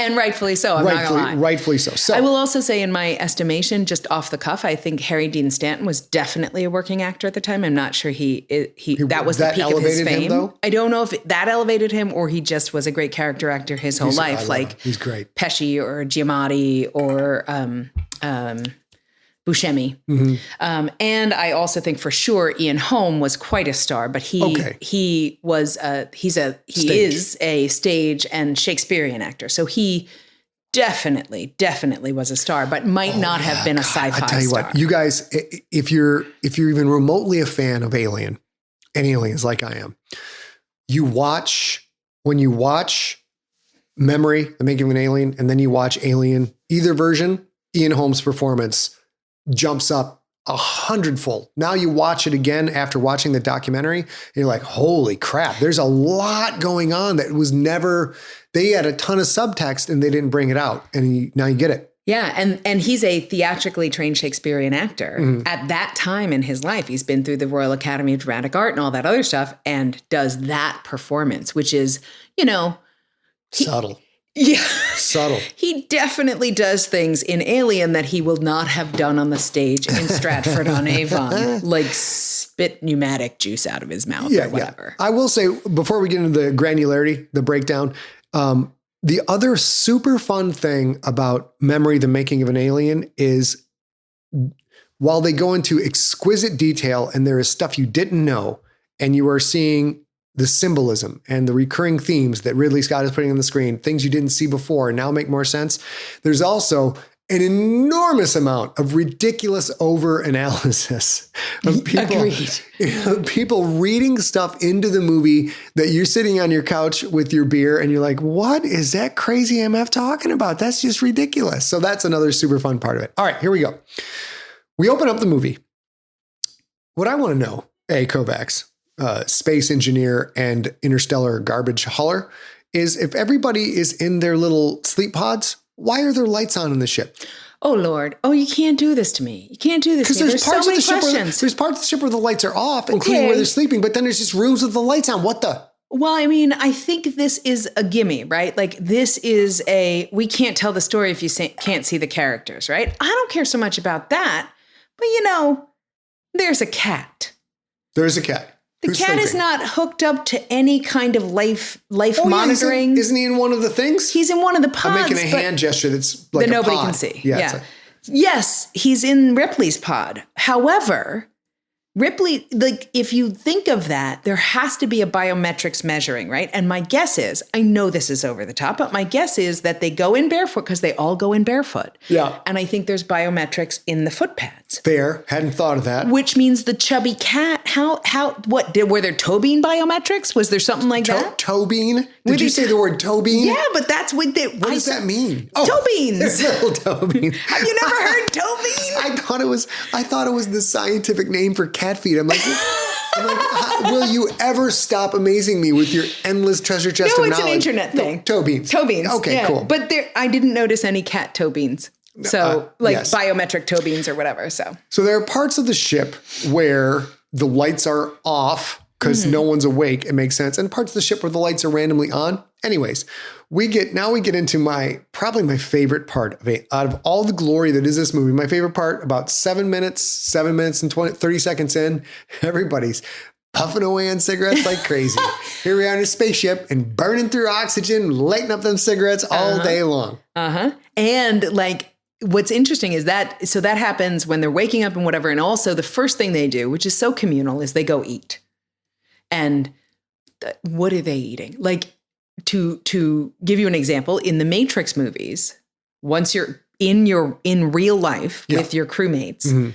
Speaker 2: And rightfully so, I'm not gonna lie.
Speaker 3: Rightfully so.
Speaker 2: I will also say, in my estimation, just off the cuff, I think Harry Dean Stanton was definitely a working actor at the time. I'm not sure that was the peak of his fame.
Speaker 3: Him, though?
Speaker 2: I don't know if that elevated him or he just was a great character actor his whole life. Like
Speaker 3: he's great.
Speaker 2: Pesci or Giamatti or Buscemi. Mm-hmm. And I also think for sure Ian Holm was quite a star, but he is a stage and Shakespearean actor. So he definitely was a star, but might not have been a sci-fi star.
Speaker 3: I tell you what, you guys, if you're even remotely a fan of Alien and aliens like I am, when you watch Memory, The Making of an Alien, and then you watch Alien, either version, Ian Holm's performance jumps up 100-fold. Now you watch it again after watching the documentary, and you're like, holy crap, there's a lot going on that was never, they had a ton of subtext and they didn't bring it out. And now you get it.
Speaker 2: Yeah. And he's a theatrically trained Shakespearean actor at that time in his life. He's been through the Royal Academy of Dramatic Art and all that other stuff and does that performance, which is,
Speaker 3: subtle.
Speaker 2: Yeah.
Speaker 3: Subtle.
Speaker 2: He definitely does things in Alien that he will not have done on the stage in Stratford-on-Avon, like spit pneumatic juice out of his mouth or whatever.
Speaker 3: Yeah. I will say, before we get into the granularity, the breakdown, the other super fun thing about Memory, The Making of an Alien is while they go into exquisite detail and there is stuff you didn't know and you are seeing the symbolism and the recurring themes that Ridley Scott is putting on the screen, things you didn't see before and now make more sense. There's also an enormous amount of ridiculous over-analysis of people reading stuff into the movie that you're sitting on your couch with your beer and you're like, what is that crazy MF talking about? That's just ridiculous. So that's another super fun part of it. All right, here we go. We open up the movie. What I want to know, Kovacs, space engineer and interstellar garbage hauler, is if everybody is in their little sleep pods, why are there lights on in the ship?
Speaker 2: Oh, Lord. Oh, you can't do this to me. You can't do this to me. There's so many questions.
Speaker 3: There's parts of the ship where the lights are off, including where they're sleeping, but then there's just rooms with the lights on. What the?
Speaker 2: Well, I mean, I think this is a gimme, right? Like this is we can't tell the story if you can't see the characters, right? I don't care so much about that, but there's a cat.
Speaker 3: There's a cat.
Speaker 2: The cat is not hooked up to any kind of life monitoring.
Speaker 3: Isn't he in one of the things?
Speaker 2: He's in one of the pods.
Speaker 3: I'm making a hand gesture that's like
Speaker 2: that
Speaker 3: a
Speaker 2: nobody
Speaker 3: pod.
Speaker 2: can see.
Speaker 3: Yeah.
Speaker 2: Yes, he's in Ripley's pod. However, Ripley, like if you think of that, there has to be a biometrics measuring, right? And my guess is, I know this is over the top, but my guess is that they go in barefoot because they all go in barefoot.
Speaker 3: Yeah.
Speaker 2: And I think there's biometrics in the foot pads.
Speaker 3: Fair. Hadn't thought of that.
Speaker 2: Which means the chubby cat, were there toe bean biometrics? Was there something like that?
Speaker 3: Toe bean? Did you say the word toe bean?
Speaker 2: Yeah, but that's what
Speaker 3: What does that mean?
Speaker 2: Toe beans.
Speaker 3: Little toe bean.
Speaker 2: Have you never heard toe bean?
Speaker 3: I thought it was the scientific name for cat feet. I'm like, will you ever stop amazing me with your endless treasure chest of knowledge?
Speaker 2: No, it's an internet thing.
Speaker 3: No, toe beans.
Speaker 2: Toe beans.
Speaker 3: Okay,
Speaker 2: yeah.
Speaker 3: cool.
Speaker 2: But I didn't notice any cat toe beans. So
Speaker 3: yes.
Speaker 2: biometric toe beans or whatever. So
Speaker 3: there are parts of the ship where the lights are off because no one's awake. It makes sense. And parts of the ship where the lights are randomly on. Anyways, we get into probably my favorite part of it. Out of all the glory that is this movie, my favorite part, about 7 minutes and 30 seconds in, everybody's puffing away on cigarettes like crazy. Here we are in a spaceship and burning through oxygen, lighting up them cigarettes all day long.
Speaker 2: And like, what's interesting is that happens when they're waking up and whatever. And also the first thing they do, which is so communal, is they go eat. And what are they eating? Like, to give you an example, in the Matrix movies, once you're in real life with your crewmates,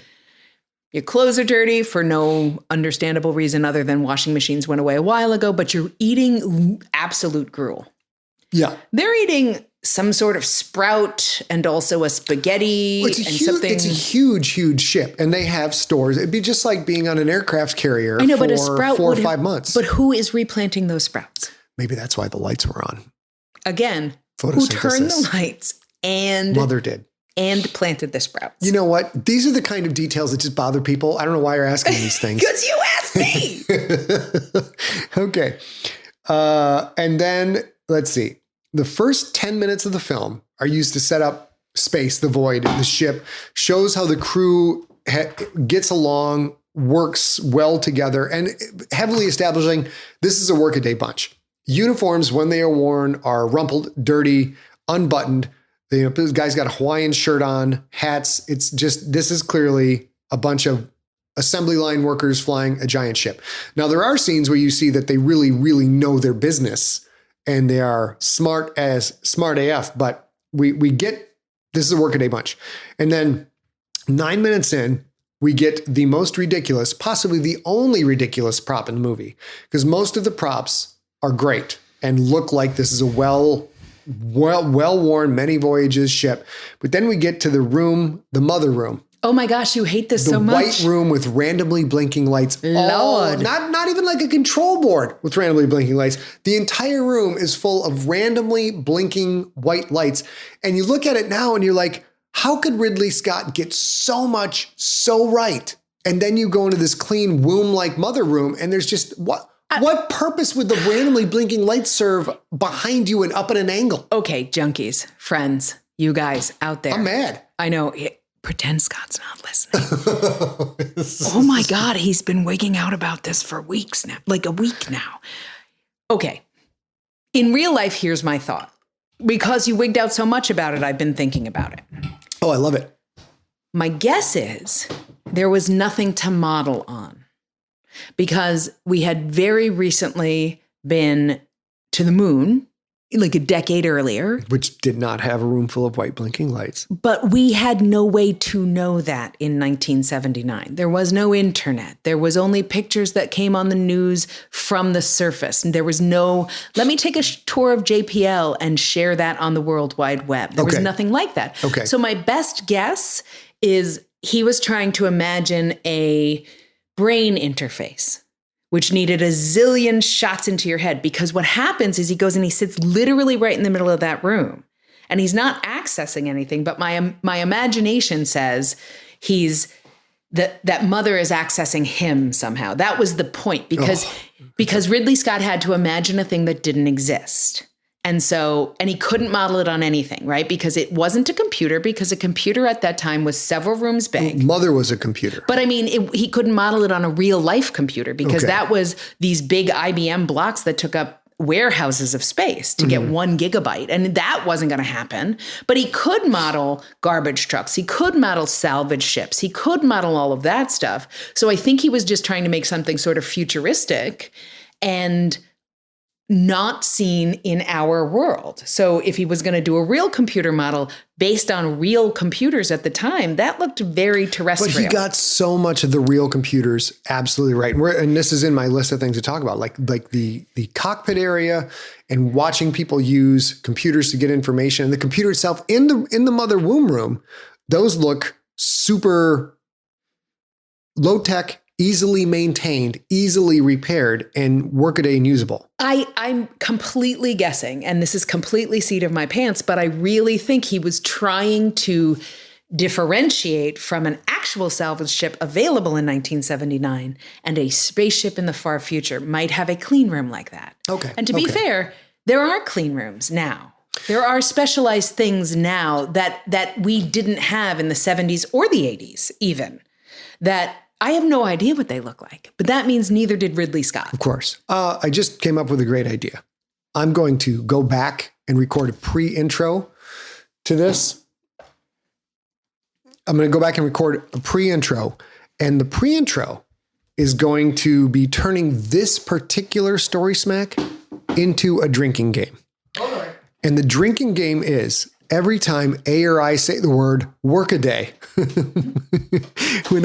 Speaker 2: your clothes are dirty for no understandable reason other than washing machines went away a while ago, but you're eating absolute gruel.
Speaker 3: Yeah.
Speaker 2: They're eating some sort of sprout and also a spaghetti something.
Speaker 3: It's a huge ship, and they have stores. It'd be just like being on an aircraft carrier
Speaker 2: but a sprout
Speaker 3: 4 or 5 months.
Speaker 2: But who is replanting those sprouts?
Speaker 3: Maybe that's why the lights were on.
Speaker 2: Again, who turned the lights and
Speaker 3: Mother did.
Speaker 2: And planted the sprouts.
Speaker 3: You know what? These are the kind of details that just bother people. I don't know why you're asking these things.
Speaker 2: Because you asked me.
Speaker 3: Okay. And then let's see. The first 10 minutes of the film are used to set up space, the void, the ship, shows how the crew gets along, works well together, and heavily establishing this is a workaday bunch. Uniforms, when they are worn, are rumpled, dirty, unbuttoned. This guy's got a Hawaiian shirt on, hats. It's just, this is clearly a bunch of assembly line workers flying a giant ship. Now, there are scenes where you see that they really, really know their business and they are smart AF, but we get, this is a workaday bunch. And then 9 minutes in, we get the most ridiculous, possibly the only ridiculous prop in the movie, because most of the props are great and look like this is a well-worn, many voyages ship. But then we get to the room, the mother room. Oh
Speaker 2: my gosh, you hate this so much.
Speaker 3: The white room with randomly blinking lights.
Speaker 2: Lord.
Speaker 3: Not even like a control board with randomly blinking lights. The entire room is full of randomly blinking white lights. And you look at it now and you're like, how could Ridley Scott get so much so right? And then you go into this clean womb-like mother room and there's just, what purpose would the randomly blinking lights serve behind you and up at an angle?
Speaker 2: Okay, junkies, friends, you guys out there.
Speaker 3: I'm mad.
Speaker 2: I know. Pretend Scott's not listening. Oh my God, he's been wigging out about this for weeks now, like a week now. Okay. In real life, here's my thought. Because you wigged out so much about it, I've been thinking about it.
Speaker 3: Oh, I love it.
Speaker 2: My guess is there was nothing to model on because we had very recently been to the moon, like a decade earlier.
Speaker 3: Which did not have a room full of white blinking lights.
Speaker 2: But we had no way to know that in 1979. There was no internet. There was only pictures that came on the news from the surface. And there was no, let me take a tour of JPL and share that on the World Wide Web. There was nothing like that.
Speaker 3: Okay.
Speaker 2: So my best guess is he was trying to imagine a brain interface, which needed a zillion shots into your head. Because what happens is he goes and he sits literally right in the middle of that room. And he's not accessing anything, but my imagination says that mother is accessing him somehow. That was the point, because Ridley Scott had to imagine a thing that didn't exist. And he couldn't model it on anything, right? Because it wasn't a computer, because a computer at that time was several rooms big.
Speaker 3: Mother was a computer.
Speaker 2: But I mean, he couldn't model it on a real life computer because that was these big IBM blocks that took up warehouses of space to get 1 gigabyte. And that wasn't going to happen. But he could model garbage trucks. He could model salvage ships. He could model all of that stuff. So I think he was just trying to make something sort of futuristic and not seen in our world. So if he was going to do a real computer model based on real computers at the time, that looked very terrestrial.
Speaker 3: But he got so much of the real computers absolutely right. And this is in my list of things to talk about, like the cockpit area and watching people use computers to get information. And the computer itself in the mother womb room, those look super low tech, easily maintained, easily repaired, and workaday and usable.
Speaker 2: I'm completely guessing, and this is completely seat of my pants, but I really think he was trying to differentiate from an actual salvage ship available in 1979 and a spaceship in the far future might have a clean room like that.
Speaker 3: Okay.
Speaker 2: And to be fair, there are clean rooms now. There are specialized things now that we didn't have in the 70s or the 80s even, that I have no idea what they look like, but that means neither did Ridley Scott.
Speaker 3: Of course. I just came up with a great idea. I'm going to go back and record a pre-intro to this. I'm going to go back and record a pre-intro, and the pre-intro is going to be turning this particular StorySmack into a drinking game. Okay. And the drinking game is every time A or I say the word workaday, when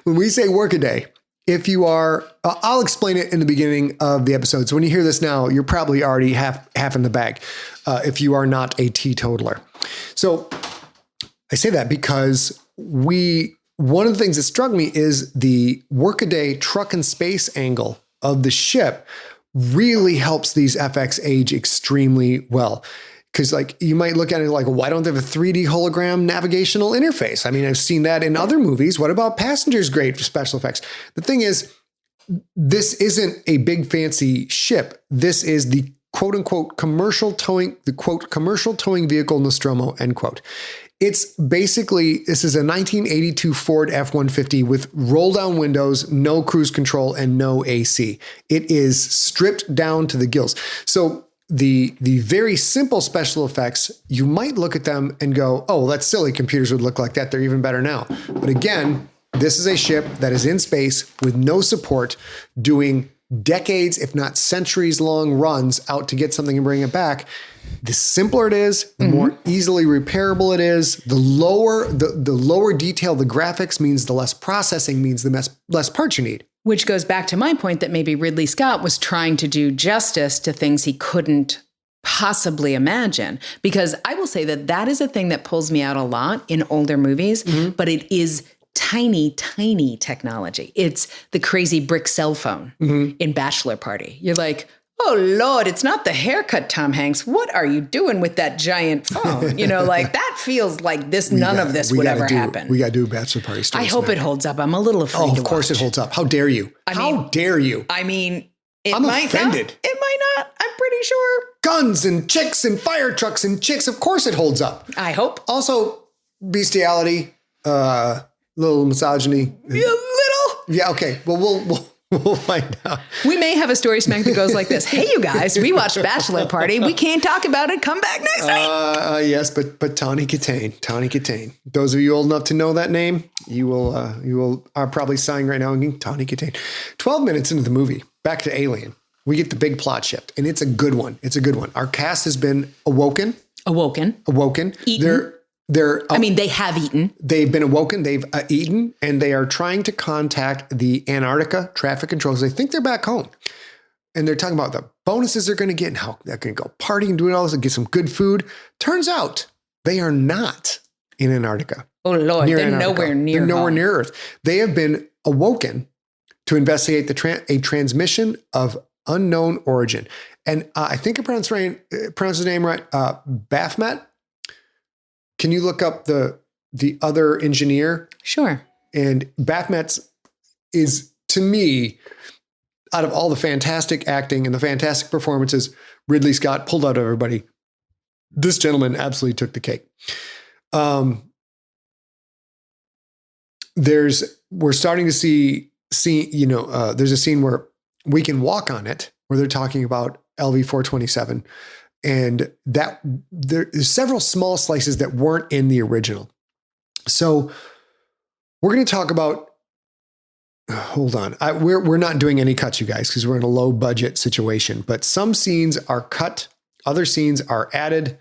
Speaker 3: we say workaday, if you are, I'll explain it in the beginning of the episode. So when you hear this now, you're probably already half in the bag if you are not a teetotaler. So I say that because one of the things that struck me is the workaday truck and space angle of the ship really helps these FX age extremely well. Because like you might look at it like, why don't they have a 3D hologram navigational interface? I mean, I've seen that in other movies. What about Passengers? Great for special effects. The thing is, this isn't a big fancy ship. This is the quote unquote commercial towing vehicle Nostromo, end quote. It's basically, this is a 1982 Ford F-150 with roll down windows, no cruise control, and no AC. It is stripped down to the gills. So the very simple special effects, you might look at them and go, oh, that's silly. Computers would look like that. They're even better now. But again, this is a ship that is in space with no support, doing decades, if not centuries long runs out to get something and bring it back. The simpler it is, the more easily repairable it is, the lower detail the graphics means the less processing means the less parts you need.
Speaker 2: Which goes back to my point that maybe Ridley Scott was trying to do justice to things he couldn't possibly imagine. Because I will say that is a thing that pulls me out a lot in older movies, but it is tiny, tiny technology. It's the crazy brick cell phone in Bachelor Party. You're like, oh, Lord, it's not the haircut, Tom Hanks. What are you doing with that giant phone? Like that feels like this. None of this would ever happen.
Speaker 3: We got to do a Bachelor Party story.
Speaker 2: I hope it holds up. I'm a little afraid to watch.
Speaker 3: Of course it holds up. How dare you? How dare you?
Speaker 2: I mean,
Speaker 3: I'm offended.
Speaker 2: It might not. I'm pretty sure.
Speaker 3: Guns and chicks and fire trucks and chicks. Of course it holds up.
Speaker 2: I hope.
Speaker 3: Also, bestiality, little misogyny.
Speaker 2: A little?
Speaker 3: Yeah, okay. Well, we'll find out.
Speaker 2: We may have a StorySmack that goes like this. Hey, you guys, we watched Bachelor Party. We can't talk about it. Come back next night.
Speaker 3: Yes, but Tawny Katane. Those of you old enough to know that name, you are probably sighing right now and going, Tawny Katane. 12 minutes into the movie, back to Alien, we get the big plot shift, and it's a good one. Our cast has been awoken.
Speaker 2: Eaten. They have eaten.
Speaker 3: They've been awoken. They've eaten, and they are trying to contact the Antarctica traffic controllers. They think they're back home, and they're talking about the bonuses they're going to get and how they're going to go party and do it all this and get some good food. Turns out they are not in Antarctica.
Speaker 2: Oh Lord, they're nowhere near.
Speaker 3: They're nowhere near Earth. They have been awoken to investigate a transmission of unknown origin, and I think I pronounced his name right. Baphomet. Can you look up the other engineer?
Speaker 2: Sure.
Speaker 3: And Baphomet is, to me, out of all the fantastic acting and the fantastic performances Ridley Scott pulled out of everybody, this gentleman absolutely took the cake. We're starting to see, there's a scene where we can walk on it, where they're talking about LV-427. And that there's several small slices that weren't in the original. So we're going to talk about, hold on. We're not doing any cuts, you guys, because we're in a low budget situation, but some scenes are cut. Other scenes are added.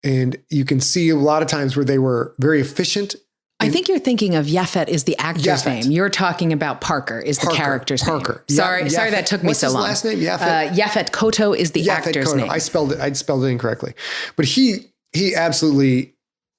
Speaker 3: And you can see a lot of times where they were very efficient.
Speaker 1: I think you're thinking of Yafet is the actor's name. You're talking about Parker is the character's name. Sorry, that took me so long.
Speaker 3: What's his last name? Yafet?
Speaker 1: Yafet Koto is the actor's name.
Speaker 3: I spelled it incorrectly. But he absolutely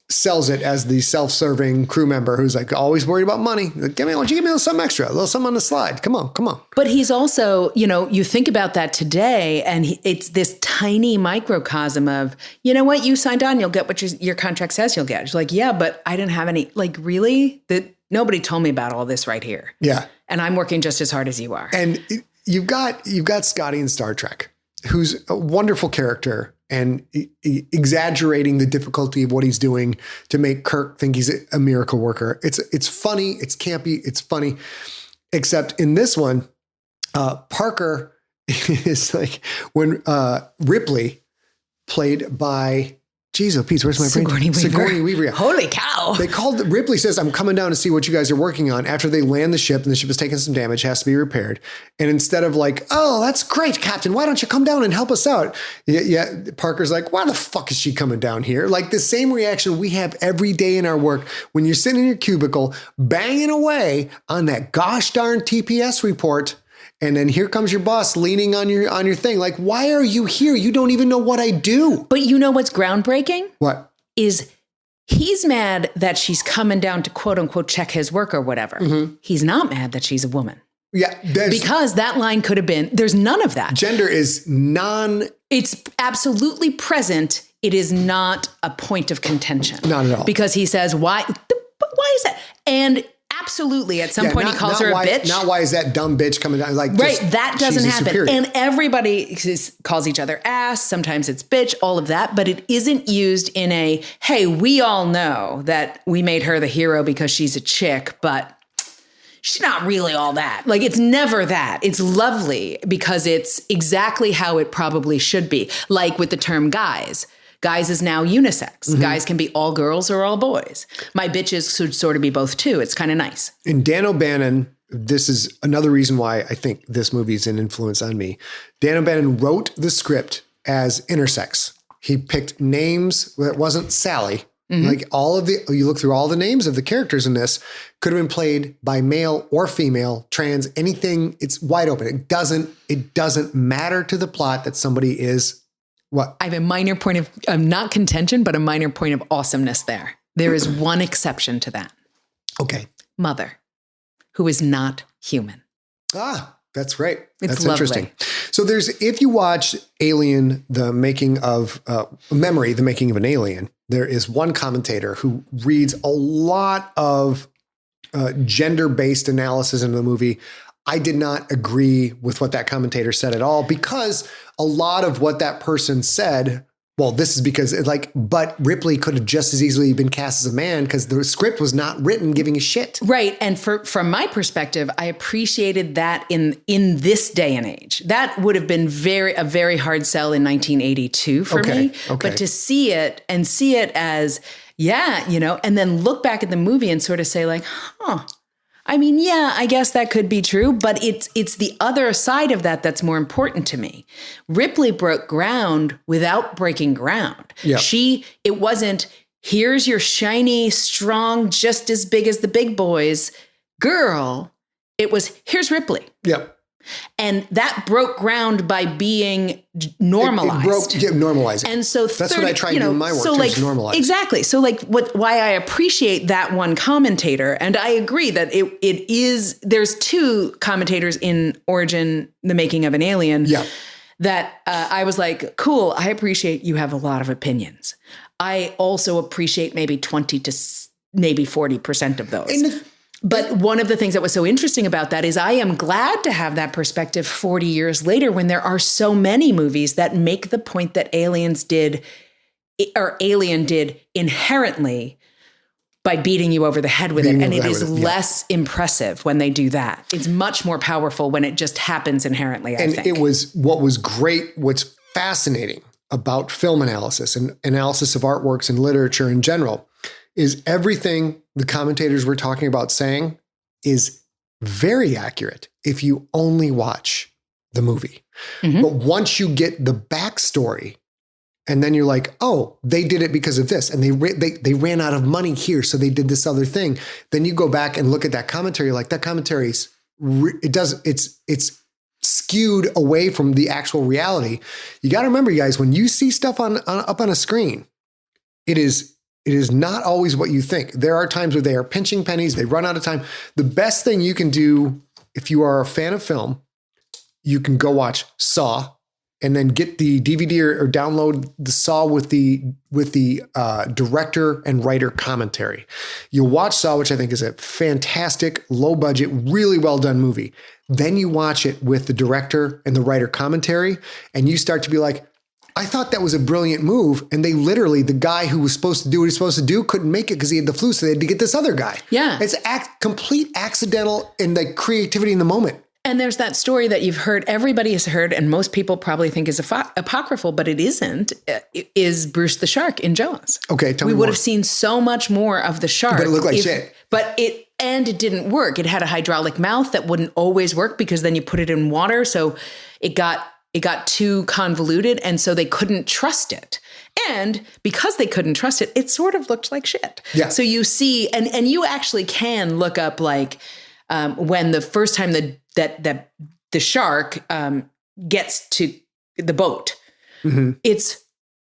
Speaker 3: sells it as the self-serving crew member who's like always worried about money. Like, why don't you give me a little something extra, a little something on the slide? Come on.
Speaker 1: But he's also, you think about that today, and it's this tiny microcosm of, you know what, you signed on, you'll get what your contract says you'll get. It's like, yeah, but I didn't have any, like, really? Nobody told me about all this right here.
Speaker 3: Yeah.
Speaker 1: And I'm working just as hard as you are.
Speaker 3: And you've got Scotty in Star Trek, who's a wonderful character, and exaggerating the difficulty of what he's doing to make Kirk think he's a miracle worker. It's funny, it's campy, it's funny. Except in this one, Parker is like when Ripley, played by, geez, oh, Pete, where's my brain? Sigourney Weaver. Yeah.
Speaker 1: Holy cow.
Speaker 3: They called, Ripley says, I'm coming down to see what you guys are working on after they land the ship and the ship is taking some damage, has to be repaired. And instead of like, oh, that's great, Captain, why don't you come down and help us out? Yeah, Parker's like, why the fuck is she coming down here? Like the same reaction we have every day in our work when you're sitting in your cubicle banging away on that gosh darn TPS report. And then here comes your boss leaning on your thing. Like, why are you here? You don't even know what I do.
Speaker 1: But you know what's groundbreaking?
Speaker 3: What?
Speaker 1: Is he's mad that she's coming down to quote unquote check his work or whatever. Mm-hmm. He's not mad that she's a woman.
Speaker 3: Yeah.
Speaker 1: Because that line could have been, there's none of that.
Speaker 3: Gender is
Speaker 1: it's absolutely present. It is not a point of contention.
Speaker 3: Not at all.
Speaker 1: Because he says, why is that? And absolutely. At some point, he calls her a bitch.
Speaker 3: Not why is that dumb bitch coming down? Like,
Speaker 1: right. That doesn't happen.
Speaker 3: Superior.
Speaker 1: And everybody calls each other ass. Sometimes it's bitch, all of that. But it isn't used in a, hey, we all know that we made her the hero because she's a chick, but she's not really all that. Like, it's never that. It's lovely because it's exactly how it probably should be. Like with the term guys. Guys is now unisex. Mm-hmm. Guys can be all girls or all boys. My bitches should sort of be both too. It's kind of nice.
Speaker 3: And Dan O'Bannon, this is another reason why I think this movie is an influence on me. Dan O'Bannon wrote the script as intersex. He picked names that wasn't Sally. Mm-hmm. Like you look through all the names of the characters in this could have been played by male or female, trans, anything. It's wide open. It doesn't matter to the plot that somebody is what?
Speaker 1: I have a minor point of not contention, but a minor point of awesomeness there. There is one exception to that.
Speaker 3: Okay.
Speaker 1: Mother, who is not human.
Speaker 3: Ah, that's right.
Speaker 1: It's
Speaker 3: that's
Speaker 1: lovely.
Speaker 3: Interesting. So if you watch Alien, the making of Memory, the making of an alien, there is one commentator who reads a lot of gender-based analysis into the movie. I did not agree with what that commentator said at all because a lot of what that person said, well, this is because but Ripley could have just as easily been cast as a man because the script was not written giving a shit.
Speaker 1: Right. And from my perspective, I appreciated that in this day and age. That would have been a very hard sell in 1982 for me. Okay. But to see it as, yeah, and then look back at the movie and sort of say like, huh. I mean, yeah, I guess that could be true, but it's the other side of that that's more important to me. Ripley broke ground without breaking ground.
Speaker 3: Yeah.
Speaker 1: It wasn't, here's your shiny, strong, just as big as the big boys girl. It was, here's Ripley.
Speaker 3: Yep.
Speaker 1: And that broke ground by being normalized.
Speaker 3: Normalizing.
Speaker 1: And so
Speaker 3: that's what I try to do in my work, to normalize.
Speaker 1: Exactly. So why I appreciate that one commentator, and I agree that it is, there's two commentators in Origin, the making of an alien, that I was like, cool, I appreciate you have a lot of opinions. I also appreciate maybe 20 to maybe 40% of those. But one of the things that was so interesting about that is I am glad to have that perspective 40 years later when there are so many movies that make the point that Alien did inherently, by beating you over the head with it. And it is less impressive when they do that. It's much more powerful when it just happens inherently, I think.
Speaker 3: And what was great, what's fascinating about film analysis and analysis of artworks and literature in general is everything the commentators were talking about saying is very accurate if you only watch the movie. Mm-hmm. But once you get the backstory, and then you're like, oh, they did it because of this, and they ran out of money here, so they did this other thing. Then you go back and look at that commentary, like that commentary's it's skewed away from the actual reality. You got to remember, guys, when you see stuff up on a screen, it is not always what you think. There are times where they are pinching pennies, they run out of time. The best thing you can do if you are a fan of film, you can go watch Saw and then get the DVD or download the Saw with the director and writer commentary. You'll watch Saw, which I think is a fantastic, low budget, really well done movie. Then you watch it with the director and the writer commentary, and you start to be like, I thought that was a brilliant move. And they literally, the guy who was supposed to do what he's supposed to do couldn't make it because he had the flu. So they had to get this other guy.
Speaker 1: Yeah.
Speaker 3: It's complete accidental and like creativity in the moment.
Speaker 1: And there's that story that you've heard, everybody has heard, and most people probably think is apocryphal, but it isn't, is Bruce the Shark in Jaws.
Speaker 3: Okay, tell me
Speaker 1: We
Speaker 3: more.
Speaker 1: would have seen so much more of the shark.
Speaker 3: But it looked like shit.
Speaker 1: But it didn't work. It had a hydraulic mouth that wouldn't always work because then you put it in water. So it got too convoluted, and so they couldn't trust it. And because they couldn't trust it, it sort of looked like shit.
Speaker 3: Yeah.
Speaker 1: So you see, and you actually can look up like when the first time that the shark gets to the boat, mm-hmm. It's,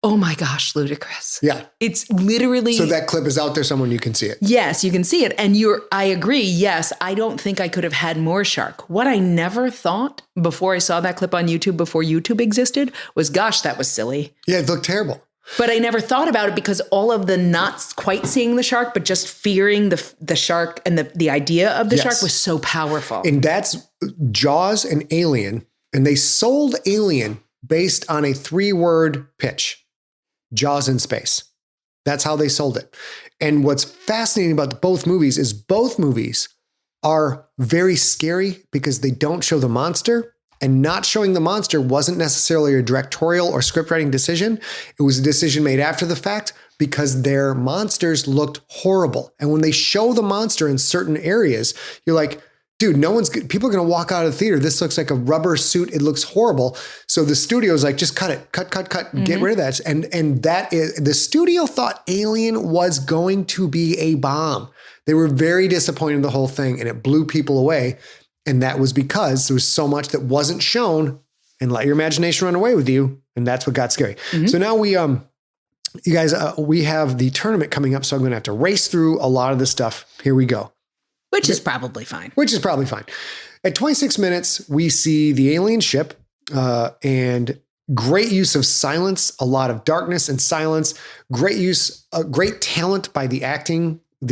Speaker 1: oh my gosh, ludicrous.
Speaker 3: Yeah.
Speaker 1: It's literally.
Speaker 3: So that clip is out there somewhere, you can see it.
Speaker 1: Yes, you can see it. And I agree. Yes, I don't think I could have had more shark. What I never thought before I saw that clip on YouTube, before YouTube existed, was, gosh, that was silly.
Speaker 3: Yeah, it looked terrible.
Speaker 1: But I never thought about it because all of the not quite seeing the shark, but just fearing the shark and the idea of the shark was so powerful.
Speaker 3: And that's Jaws and Alien. And they sold Alien based on a 3-word pitch. Jaws in space. That's how they sold it. And what's fascinating about both movies is both movies are very scary because they don't show the monster. And not showing the monster wasn't necessarily a directorial or script writing decision. It was a decision made after the fact because their monsters looked horrible. And when they show the monster in certain areas, you're like, dude, people are going to walk out of the theater. This looks like a rubber suit. It looks horrible. So the studio's like, just cut it, cut, mm-hmm. Get rid of that. And that is, the studio thought Alien was going to be a bomb. They were very disappointed in the whole thing, and it blew people away. And that was because there was so much that wasn't shown, and let your imagination run away with you. And that's what got scary. Mm-hmm. So now you guys, we have the tournament coming up. So I'm going to have to race through a lot of this stuff. Here we go.
Speaker 1: Which is probably fine.
Speaker 3: At 26 minutes, we see the alien ship and great use of silence, a lot of darkness and silence, great talent by the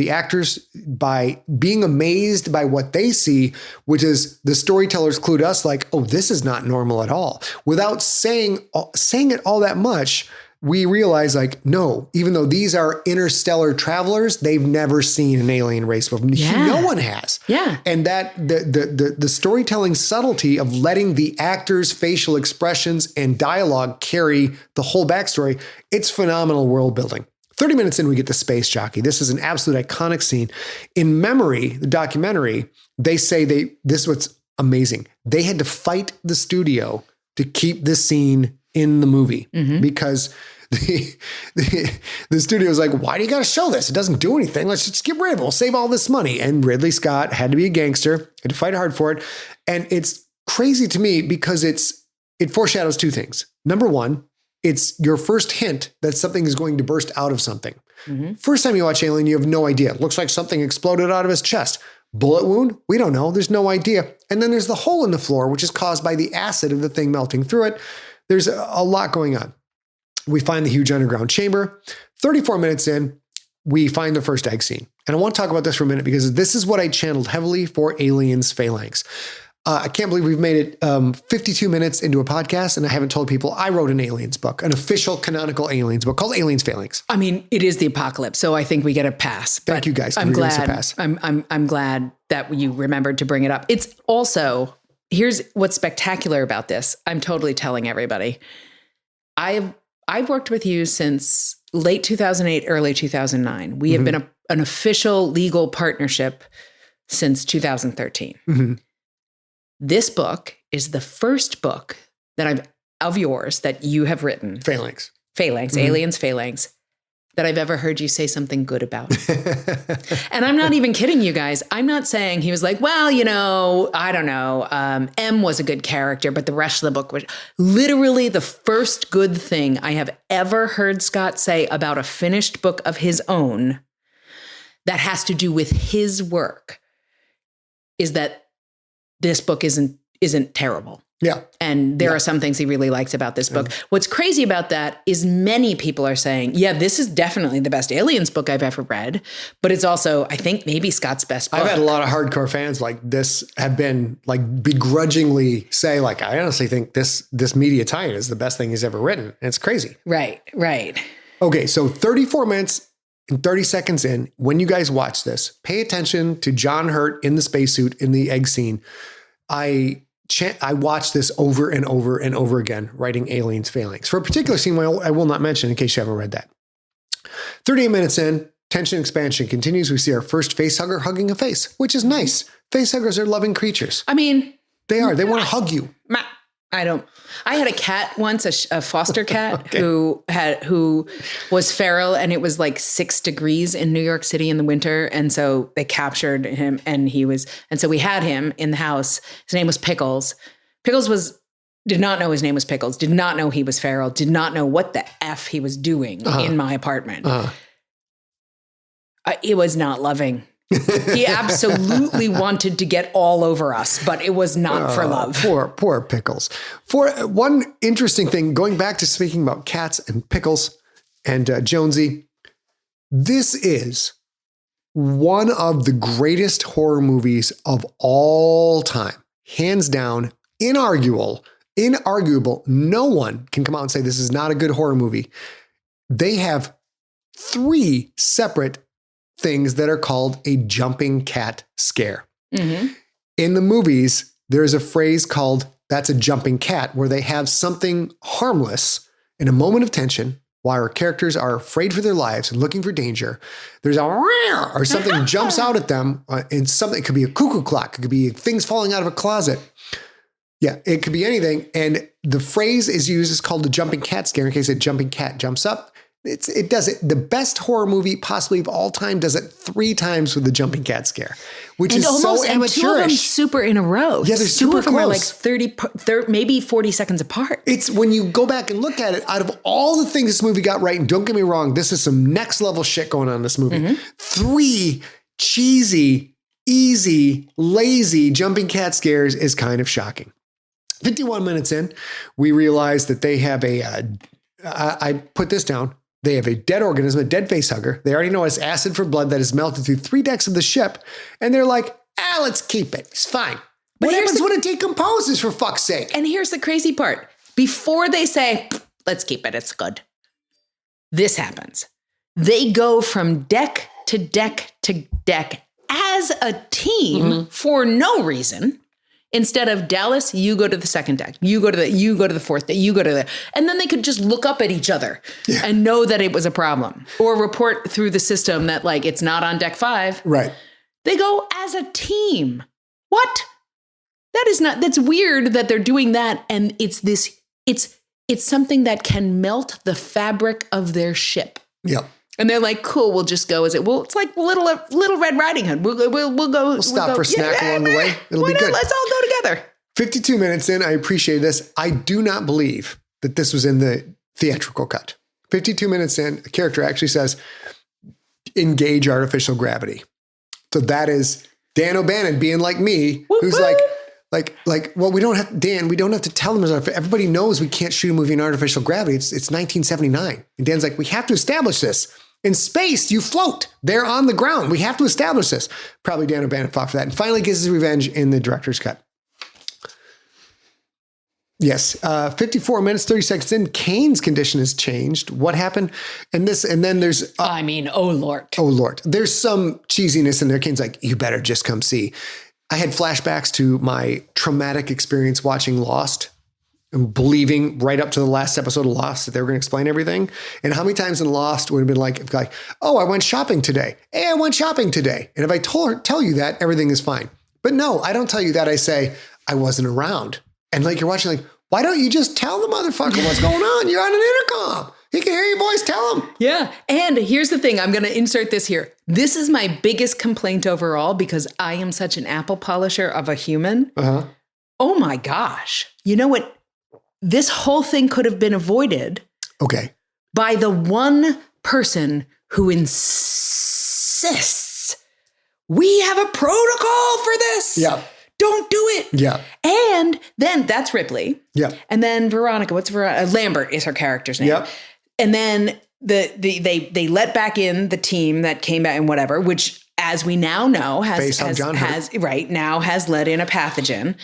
Speaker 3: actors by being amazed by what they see, which is the storytellers clued us like, oh, this is not normal at all. Without saying it all that much, we realize like, no, even though these are interstellar travelers, they've never seen an alien race before. Yeah. No one has.
Speaker 1: Yeah.
Speaker 3: And that the storytelling subtlety of letting the actors' facial expressions and dialogue carry the whole backstory, it's phenomenal world building. 30 minutes in, we get the space jockey. This is an absolute iconic scene. In Memory, the documentary, they say this is what's amazing. They had to fight the studio to keep this scene in the movie mm-hmm. because the studio was like, why do you got to show this? It doesn't do anything. Let's just get rid of it. We'll save all this money. And Ridley Scott had to be a gangster, had to fight hard for it. And it's crazy to me because it foreshadows two things. Number one, it's your first hint that something is going to burst out of something. Mm-hmm. First time you watch Alien, you have no idea. It looks like something exploded out of his chest. Bullet wound? We don't know. There's no idea. And then there's the hole in the floor, which is caused by the acid of the thing melting through it. There's a lot going on. We find the huge underground chamber. 34 minutes in, we find the first egg scene. And I want to talk about this for a minute because this is what I channeled heavily for Aliens Phalanx. I can't believe we've made it 52 minutes into a podcast and I haven't told people I wrote an aliens book, an official canonical aliens book called Aliens Phalanx.
Speaker 1: I mean, it is the apocalypse, so I think we get a pass.
Speaker 3: Thank you guys.
Speaker 1: I'm glad. I'm glad that you remembered to bring it up. It's also, here's what's spectacular about this. I'm totally telling everybody. I've worked with you since late 2008, early 2009. We have been an official legal partnership since 2013. This book is the first book that of yours that you have written.
Speaker 3: Phalanx,
Speaker 1: Aliens Phalanx, that I've ever heard you say something good about. And I'm not even kidding you guys. I'm not saying he was like, well, I don't know. M was a good character, but the rest of the book was literally the first good thing I have ever heard Scott say about a finished book of his own that has to do with his work is that this book isn't terrible.
Speaker 3: Yeah.
Speaker 1: And there are some things he really likes about this book. What's crazy about that is many people are saying, yeah, this is definitely the best aliens book I've ever read. But it's also, I think, maybe Scott's best book.
Speaker 3: I've had a lot of hardcore fans like this have been like begrudgingly say like, I honestly think this media tie-in is the best thing he's ever written. And it's crazy.
Speaker 1: Right.
Speaker 3: Okay. So 34 minutes and 30 seconds in, when you guys watch this, pay attention to John Hurt in the spacesuit in the egg scene. I watched this over and over and over again, writing Aliens Phalanx for a particular scene I will not mention in case you haven't read that. 38 minutes in, tension expansion continues. We see our first face hugger hugging a face, which is nice. Face huggers are loving creatures.
Speaker 1: I mean,
Speaker 3: they are. They want to hug you.
Speaker 1: I had a cat once, a foster cat who was feral, and it was like 6 degrees in New York City in the winter. And so they captured him and so we had him in the house. His name was Pickles. Pickles did not know his name was Pickles, did not know he was feral, did not know what the F he was doing in my apartment. It was not loving. He absolutely wanted to get all over us, but it was not for love.
Speaker 3: Poor Pickles. For one interesting thing, going back to speaking about cats and Pickles and Jonesy, this is one of the greatest horror movies of all time. Hands down, inarguable. No one can come out and say this is not a good horror movie. They have 3 separate things that are called a jumping cat scare. In the movies, there's a phrase called "that's a jumping cat," where they have something harmless in a moment of tension while our characters are afraid for their lives and looking for danger. There's a or something jumps out at them, and something, it could be a cuckoo clock, it could be things falling out of a closet. Yeah, it could be anything. And the phrase is used, it's called the jumping cat scare in case a jumping cat jumps up. It does it. The best horror movie possibly of all time does it 3 times with the jumping cat scare, which is so amateurish.
Speaker 1: 2 of them super in a row.
Speaker 3: Yeah, they're super
Speaker 1: 2 of them
Speaker 3: close.
Speaker 1: are like 30, maybe 40 seconds apart.
Speaker 3: It's when you go back and look at it, out of all the things this movie got right, and don't get me wrong, this is some next level shit going on in this movie. 3 cheesy, easy, lazy jumping cat scares is kind of shocking. 51 minutes in, we realize that they have I put this down. They have a dead organism, a dead face hugger. They already know it's acid for blood that is melted through 3 decks of the ship. And they're like, let's keep it. It's fine. But what happens when it decomposes, for fuck's sake?
Speaker 1: And here's the crazy part. Before they say, let's keep it, it's good, this happens. They go from deck to deck to deck as a team for no reason. Instead of Dallas, you go to the second deck, you go to the fourth deck, you go to the, and then they could just look up at each other and know that it was a problem, or report through the system that like it's not on deck 5.
Speaker 3: Right.
Speaker 1: They go as a team. What? That's weird that they're doing that. And it's something that can melt the fabric of their ship.
Speaker 3: Yep.
Speaker 1: And they're like, cool, we'll just go as it. Well, it's like little Red Riding Hood. We'll go.
Speaker 3: We'll stop for a snack along the way. It'll be good.
Speaker 1: Let's all go together.
Speaker 3: 52 minutes in, I appreciate this. I do not believe that this was in the theatrical cut. 52 minutes in, a character actually says, engage artificial gravity. So that is Dan O'Bannon being like me, who's like, well, we don't have to tell them. Everybody knows we can't shoot a movie in artificial gravity. It's 1979. And Dan's like, we have to establish this. In space, you float. They're on the ground. We have to establish this. Probably Dan O'Bannon fought for that and finally gets his revenge in the director's cut. Yes. 54 minutes, 30 seconds in, Kane's condition has changed. What happened? And then there's...
Speaker 1: oh Lord.
Speaker 3: Oh Lord. There's some cheesiness in there. Kane's like, you better just come see. I had flashbacks to my traumatic experience watching Lost and believing right up to the last episode of Lost that they were going to explain everything. And how many times in Lost would have been like, oh, I went shopping today. Hey, I went shopping today. And if I tell you that, everything is fine. But no, I don't tell you that. I say, I wasn't around. And like you're watching, like, why don't you just tell the motherfucker what's going on? You're on an intercom. He can hear your voice. Tell him.
Speaker 1: Yeah. And here's the thing. I'm going to insert this here. This is my biggest complaint overall because I am such an apple polisher of a human.
Speaker 3: Uh-huh.
Speaker 1: Oh my gosh. You know what? This whole thing could have been avoided.
Speaker 3: Okay.
Speaker 1: By the one person who insists we have a protocol for this.
Speaker 3: Yeah.
Speaker 1: Don't do it.
Speaker 3: Yeah.
Speaker 1: And then that's Ripley.
Speaker 3: Yeah.
Speaker 1: And then Veronica, Lambert is her character's name.
Speaker 3: Yep.
Speaker 1: And then they let back in the team that came back and whatever, which as we now know has let in a pathogen.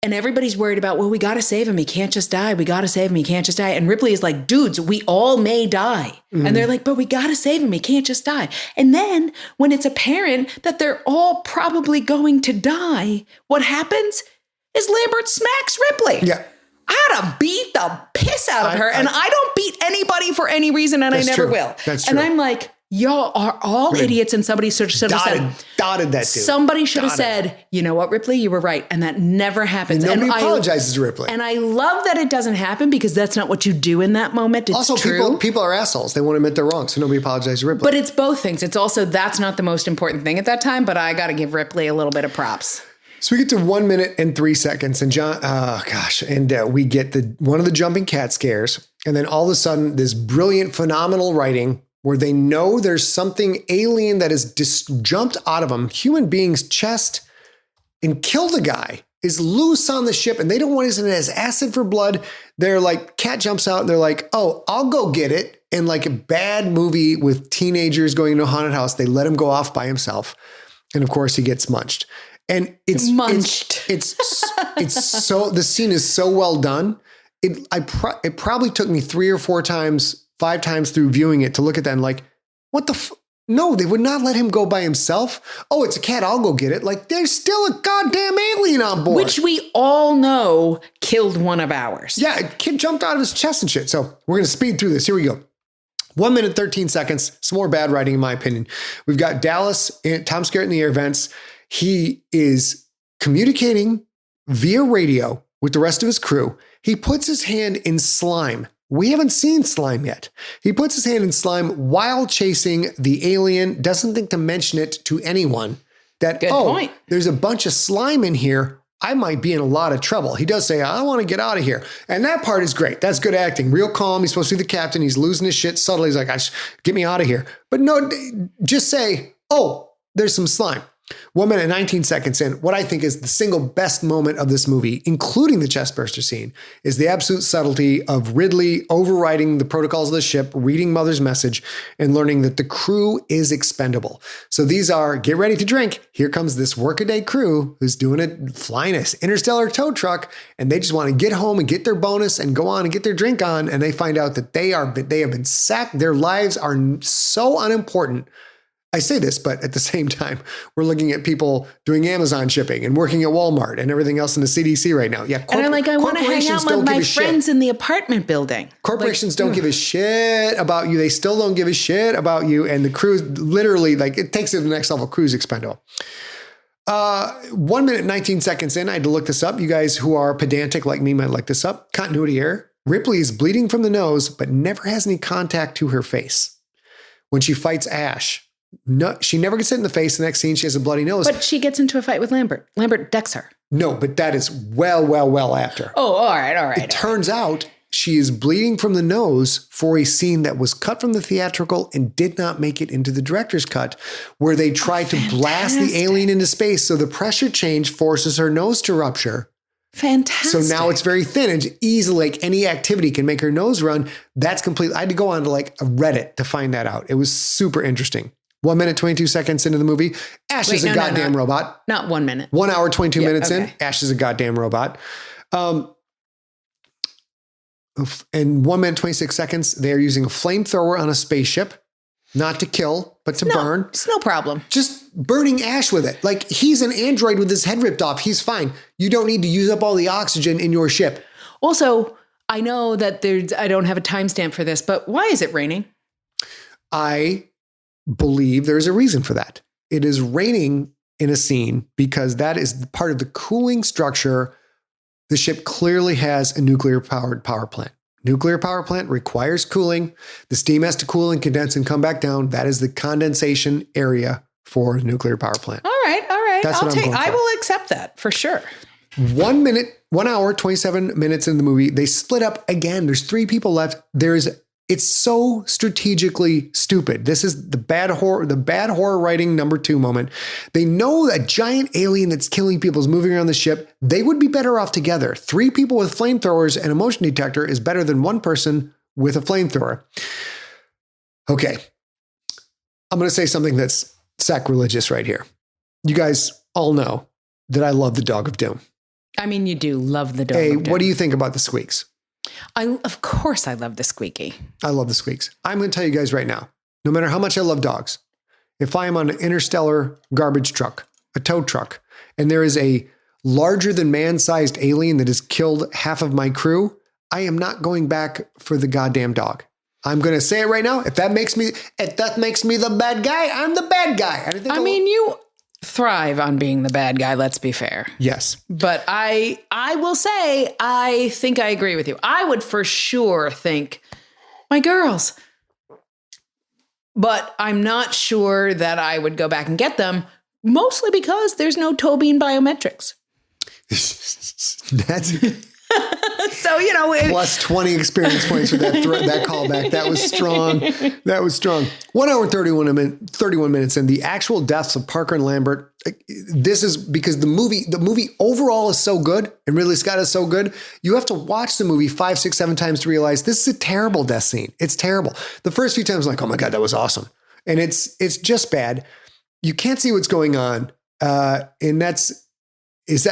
Speaker 1: And everybody's worried about, well, we got to save him. He can't just die. We got to save him. He can't just die. And Ripley is like, dudes, we all may die. Mm-hmm. And they're like, but we got to save him. He can't just die. And then when it's apparent that they're all probably going to die, what happens is Lambert smacks Ripley.
Speaker 3: Yeah.
Speaker 1: I had to beat the piss out of her. And I don't beat anybody for any reason. And I never will.
Speaker 3: That's true.
Speaker 1: And I'm like, y'all are all idiots, and somebody should have said,
Speaker 3: dotted that dude.
Speaker 1: Somebody should have said, you know what, Ripley, you were right. And that never happens.
Speaker 3: And nobody apologizes to Ripley.
Speaker 1: And I love that it doesn't happen because that's not what you do in that moment. It's
Speaker 3: also,
Speaker 1: true.
Speaker 3: People are assholes. They want to admit they're wrong. So nobody apologizes to Ripley.
Speaker 1: But it's both things. It's also, that's not the most important thing at that time, but I got to give Ripley a little bit of props.
Speaker 3: So we get to 1 minute and 3 seconds, and we get one of the jumping cat scares. And then all of a sudden, this brilliant, phenomenal writing where they know there's something alien that has jumped out of them, human being's chest, and killed a guy, is loose on the ship, and they don't want it, and it has acid for blood. They're like, cat jumps out, and they're like, oh, I'll go get it. And like a bad movie with teenagers going into a haunted house, they let him go off by himself. And of course, he gets munched. And it's so, the scene is so well done. It probably took me 3 or 4 times, 5 times through viewing it to look at that and like, what the no, they would not let him go by himself. Oh, it's a cat. I'll go get it. Like, there's still a goddamn alien on board.
Speaker 1: Which we all know killed one of ours.
Speaker 3: Yeah, a kid jumped out of his chest and shit. So we're going to speed through this. Here we go. 1 minute, 13 seconds. Some more bad writing, in my opinion. We've got Dallas and Tom Skerritt in the air vents. He is communicating via radio with the rest of his crew. He puts his hand in slime. We haven't seen slime yet. He puts his hand in slime while chasing the alien, doesn't think to mention it to anyone that,
Speaker 1: Good point.
Speaker 3: There's a bunch of slime in here. I might be in a lot of trouble. He does say, I want to get out of here. And that part is great. That's good acting. Real calm. He's supposed to be the captain. He's losing his shit subtly. He's like, get me out of here. But no, just say, oh, there's some slime. 1 minute, 19 seconds in, what I think is the single best moment of this movie, including the chestburster scene, is the absolute subtlety of Ridley overriding the protocols of the ship, reading Mother's message, and learning that the crew is expendable. So these are, get ready to drink. Here comes this workaday crew who's doing it, flying this interstellar tow truck, and they just want to get home and get their bonus and go on and get their drink on, and they find out that they have been sacked. Their lives are so unimportant. I say this, but at the same time, we're looking at people doing Amazon shipping and working at Walmart and everything else in the CDC right now. Yeah,
Speaker 1: and I'm like, I want to hang out with my friends in the apartment building.
Speaker 3: Corporations don't give a shit about you. They still don't give a shit about you. And the crew's literally like, it takes it to the next level. Crew's expendable. 1 minute, 19 seconds in, I had to look this up. You guys who are pedantic like me might look this up. Continuity error. Ripley is bleeding from the nose, but never has any contact to her face. When she fights Ash, no, she never gets hit in the face. The next scene, she has a bloody nose.
Speaker 1: But she gets into a fight with Lambert. Lambert decks her.
Speaker 3: No, but that is well after.
Speaker 1: Oh, all right.
Speaker 3: It turns out she is bleeding from the nose for a scene that was cut from the theatrical and did not make it into the director's cut, where they tried to blast the alien into space. So the pressure change forces her nose to rupture.
Speaker 1: Fantastic.
Speaker 3: So now it's very thin and easily, like any activity can make her nose run. That's complete. I had to go on to like a Reddit to find that out. It was super interesting. 1 minute, 22 seconds into the movie, Ash is a goddamn robot.
Speaker 1: Not 1 minute.
Speaker 3: 1 hour, 22 minutes in, Ash is a goddamn robot. And 1 minute, 26 seconds, they're using a flamethrower on a spaceship, not to kill, but to burn.
Speaker 1: It's no problem.
Speaker 3: Just burning Ash with it. Like, he's an android with his head ripped off. He's fine. You don't need to use up all the oxygen in your ship.
Speaker 1: Also, I know that I don't have a timestamp for this, but why is it raining?
Speaker 3: I believe there's a reason for that. It is raining in a scene because that is part of the cooling structure. The ship clearly has a nuclear-powered power plant. Nuclear power plant requires cooling. The steam has to cool and condense and come back down. That is the condensation area for a nuclear power plant.
Speaker 1: All right.
Speaker 3: That's what I'm going for.
Speaker 1: I will accept that for sure.
Speaker 3: 1 minute, 1 hour, 27 minutes in the movie. They split up again. There's 3 people left. It's so strategically stupid. This is the bad horror writing number 2 moment. They know a giant alien that's killing people is moving around the ship. They would be better off together. 3 people with flamethrowers and a motion detector is better than 1 person with a flamethrower. Okay. I'm going to say something that's sacrilegious right here. You guys all know that I love the Dog of Doom.
Speaker 1: I mean, you do love the Dog
Speaker 3: of
Speaker 1: Doom.
Speaker 3: What do you think about the squeaks?
Speaker 1: Of course I love the squeaky.
Speaker 3: I love the squeaks. I'm going to tell you guys right now, no matter how much I love dogs, if I am on an interstellar garbage truck, a tow truck, and there is a larger than man-sized alien that has killed half of my crew, I am not going back for the goddamn dog. I'm going to say it right now. If that makes me the bad guy, I'm the bad guy.
Speaker 1: I mean, you thrive on being the bad guy, let's be fair.
Speaker 3: Yes.
Speaker 1: But I will say, I think I agree with you. I would for sure think, my girls. But I'm not sure that I would go back and get them, mostly because there's no Tobin biometrics.
Speaker 3: That's...
Speaker 1: So,
Speaker 3: plus 20 experience points for that callback. That was strong. 1 hour, 31 minutes in. The actual deaths of Parker and Lambert. This is because the movie overall is so good and Ridley Scott is so good. You have to watch the movie 5, 6, 7 times to realize this is a terrible death scene. It's terrible. The first few times, like, oh my God, that was awesome. And it's just bad. You can't see what's going on. And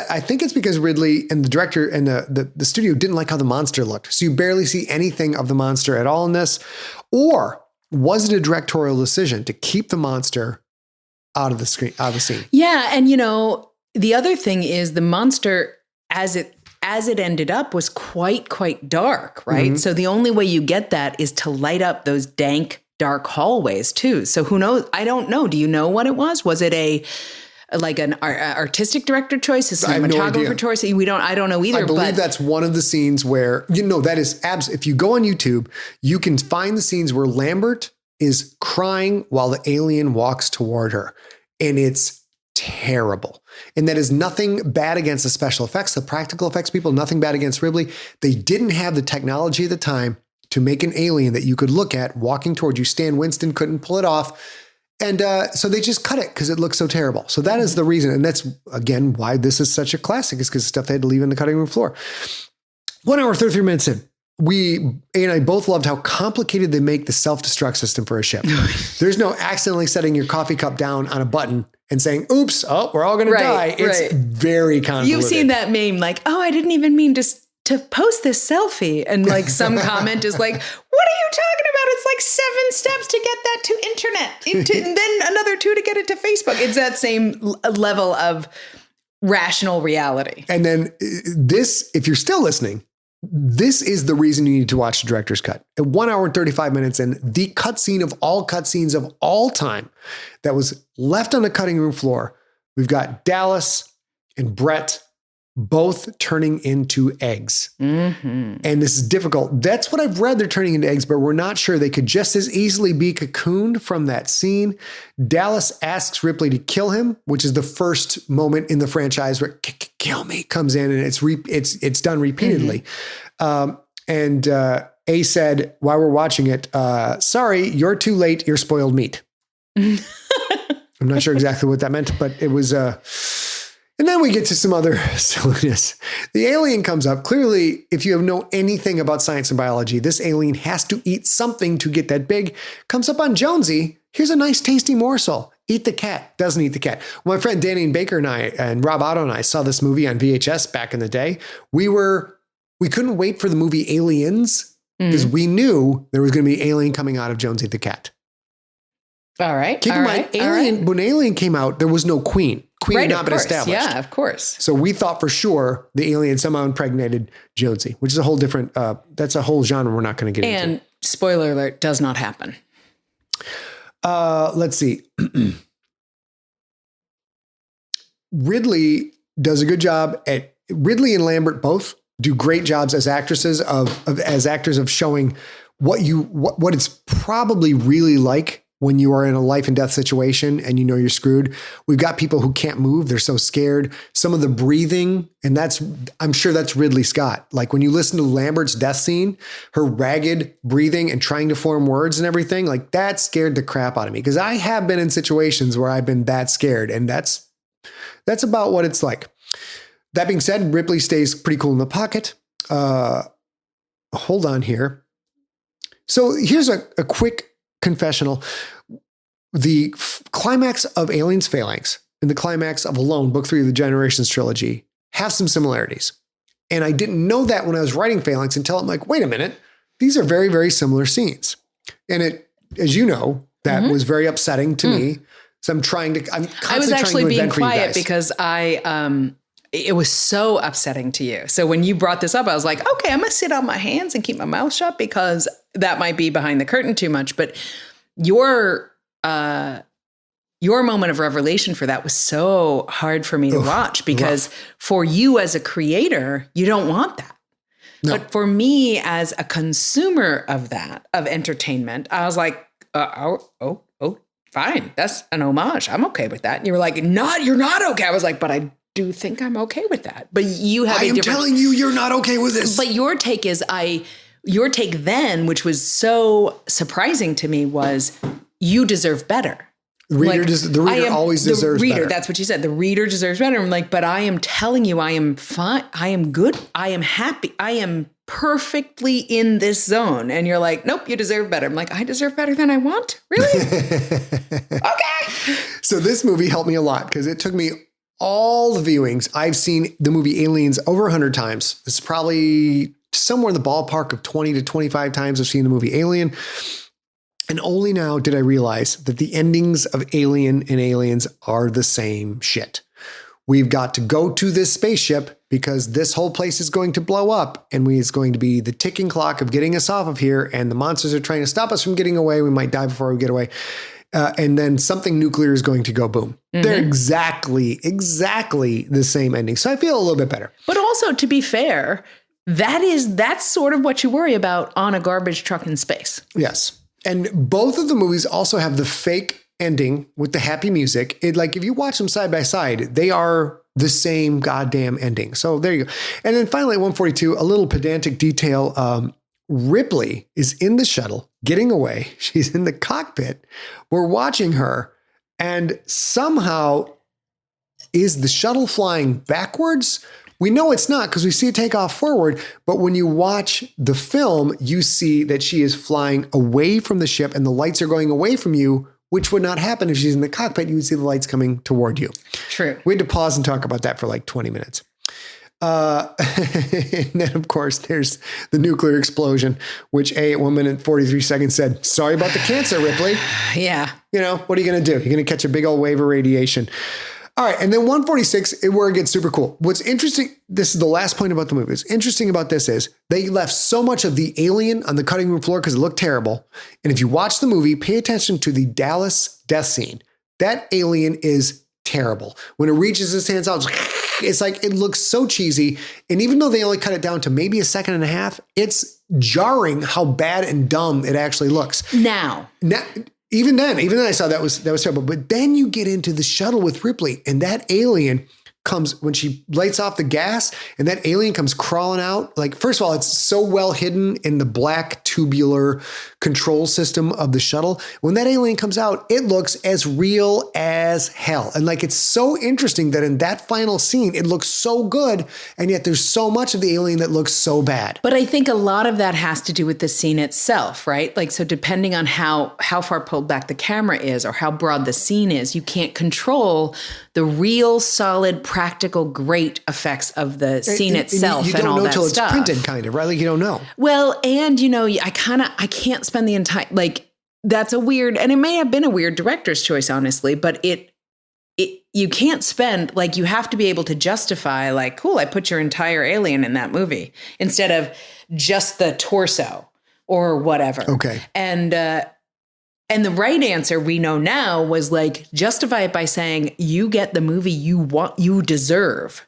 Speaker 3: I think it's because Ridley and the director and the studio didn't like how the monster looked. So you barely see anything of the monster at all in this. Or was it a directorial decision to keep the monster out of the scene?
Speaker 1: Yeah. And the other thing is the monster, as it ended up, was quite dark, right? Mm-hmm. So the only way you get that is to light up those dank, dark hallways too. So who knows? I don't know. Do you know what it was? Was it an artistic director choice, a cinematographer choice? I don't know either.
Speaker 3: I believe that's one of the scenes where, that is if you go on YouTube, you can find the scenes where Lambert is crying while the alien walks toward her. And it's terrible. And that is nothing bad against the special effects, the practical effects people, nothing bad against Ridley. They didn't have the technology at the time to make an alien that you could look at walking toward you. Stan Winston couldn't pull it off. And so they just cut it because it looks so terrible. So that is the reason. And that's, again, why this is such a classic, is because stuff they had to leave on the cutting room floor. 1 hour, 33 minutes in. A and I both loved how complicated they make the self-destruct system for a ship. There's no accidentally setting your coffee cup down on a button and saying, oops, we're all going to die. It's very convoluted.
Speaker 1: You've seen that meme like, I didn't even mean to post this selfie. And like some comment is like, what are you talking about? It's like 7 steps to get that to internet, and then another 2 to get it to Facebook. It's that same level of rational reality.
Speaker 3: And then this, if you're still listening, this is the reason you need to watch the director's cut. At 1 hour and 35 minutes in, the cutscene of all cutscenes of all time that was left on the cutting room floor, we've got Dallas and Brett both turning into eggs. Mm-hmm. And this is difficult. That's what I've read. They're turning into eggs, but we're not sure. They could just as easily be cocooned from that scene. Dallas asks Ripley to kill him, which is the first moment in the franchise where kill me comes in, and it's done repeatedly. Mm-hmm. And A said, while we're watching it, sorry, you're too late. You're spoiled meat. I'm not sure exactly what that meant, but it was... And then we get to some other silliness. The alien comes up. Clearly, if you know anything about science and biology, this alien has to eat something to get that big. Comes up on Jonesy Here's a nice tasty morsel. Eat the cat. Doesn't eat the cat. When my friend Danny and Baker and I and Rob Otto and I saw this movie on VHS back in the day, we couldn't wait for the movie Aliens because we knew there was going to be Alien coming out of Jonesy the Cat.
Speaker 2: All right.
Speaker 3: Keep in mind, when Alien came out, there was no queen. Queen had not been established.
Speaker 2: Yeah, of course.
Speaker 3: So we thought for sure the alien somehow impregnated Jonesy, which is a whole different, that's a whole genre we're not going to get into.
Speaker 2: And spoiler alert, does not happen.
Speaker 3: Let's see. Ridley does a good job Ridley and Lambert both do great jobs as actresses as actors of showing what it's probably really like when you are in a life and death situation and you know you're screwed. We've got people who can't move. They're so scared. Some of the breathing, and I'm sure that's Ridley Scott. Like when you listen to Lambert's death scene, her ragged breathing and trying to form words and everything, like that scared the crap out of me. Because I have been in situations where I've been that scared, and that's about what it's like. That being said, Ripley stays pretty cool in the pocket. Hold on here. So here's a quick confessional. The climax of Aliens Phalanx and the climax of Alone, book 3 of the Generations trilogy, have some similarities. And I didn't know that when I was writing Phalanx until I'm like, wait a minute, these are very, very similar scenes. And it, as you know, that was very upsetting to me. So I'm constantly
Speaker 2: I was actually being quiet
Speaker 3: because
Speaker 2: it was so upsetting to you. So when you brought this up, I was like, okay, I'm going to sit on my hands and keep my mouth shut because that might be behind the curtain too much. But your moment of revelation for that was so hard for me to watch because for you as a creator, you don't want that. No. But for me as a consumer of entertainment, I was like, fine. That's an homage. I'm okay with that. And you were like, you're not okay. I was like, but I do think I'm okay with that. But you have
Speaker 3: telling you you're not okay with this.
Speaker 2: But your take is your take then, which was so surprising to me, was you deserve better.
Speaker 3: The reader always deserves better.
Speaker 2: That's what you said. The reader deserves better. I'm like, but I am telling you, I am fine. I am good. I am happy. I am perfectly in this zone. And you're like, nope, you deserve better. I'm like, I deserve better than I want? Really? Okay.
Speaker 3: So this movie helped me a lot because it took me all the viewings. I've seen the movie Aliens over 100 times. It's probably somewhere in the ballpark of 20 to 25 times I've seen the movie Alien. And only now did I realize that the endings of Alien and Aliens are the same shit. We've got to go to this spaceship because this whole place is going to blow up and it's going to be the ticking clock of getting us off of here. And the monsters are trying to stop us from getting away. We might die before we get away. And then something nuclear is going to go boom. They're exactly the same ending. So I feel a little bit better.
Speaker 2: But also, to be fair, that's sort of what you worry about on a garbage truck in space.
Speaker 3: Yes. And both of the movies also have the fake ending with the happy music. If you watch them side by side, they are the same goddamn ending. So there you go. And then finally, at 142, a little pedantic detail. Ripley is in the shuttle getting away. She's in the cockpit. We're watching her. And somehow, is the shuttle flying backwards? We know it's not because we see it take off forward. But when you watch the film, you see that she is flying away from the ship and the lights are going away from you, which would not happen if she's in the cockpit. You would see the lights coming toward you.
Speaker 2: True.
Speaker 3: We had to pause and talk about that for like 20 minutes. And then, of course, there's the nuclear explosion, which at 1 minute, 43 seconds said, sorry about the cancer, Ripley.
Speaker 2: Yeah.
Speaker 3: What are you going to do? You're going to catch a big old wave of radiation. All right. And then 146, where it gets super cool. What's interesting, this is the last point about the movie. What's interesting about this is they left so much of the alien on the cutting room floor because it looked terrible. And if you watch the movie, pay attention to the Dallas death scene. That alien is terrible. When it reaches its hands out, it's like, it looks so cheesy. And even though they only cut it down to maybe a second and a half, it's jarring how bad and dumb it actually looks.
Speaker 2: Now,
Speaker 3: even then I saw that was terrible. But then you get into the shuttle with Ripley and that alien when she lights off the gas and that alien comes crawling out, like, first of all, it's so well hidden in the black tubular control system of the shuttle. When that alien comes out, it looks as real as hell. And like, it's so interesting that in that final scene, it looks so good. And yet there's so much of the alien that looks so bad.
Speaker 1: But I think a lot of that has to do with the scene itself, right? Like, so depending on how far pulled back the camera is or how broad the scene is, you can't control the real solid, practical, great effects of the scene itself and all that stuff. You don't know until it's
Speaker 3: printed, kind of, right? Like, you don't know.
Speaker 1: Well, and I can't spend the entire, like, that's a weird, and it may have been a weird director's choice, honestly, but you can't spend, like, you have to be able to justify, like, cool, I put your entire alien in that movie instead of just the torso or whatever.
Speaker 3: Okay.
Speaker 1: And the right answer we know now was, like, justify it by saying you get the movie you deserve,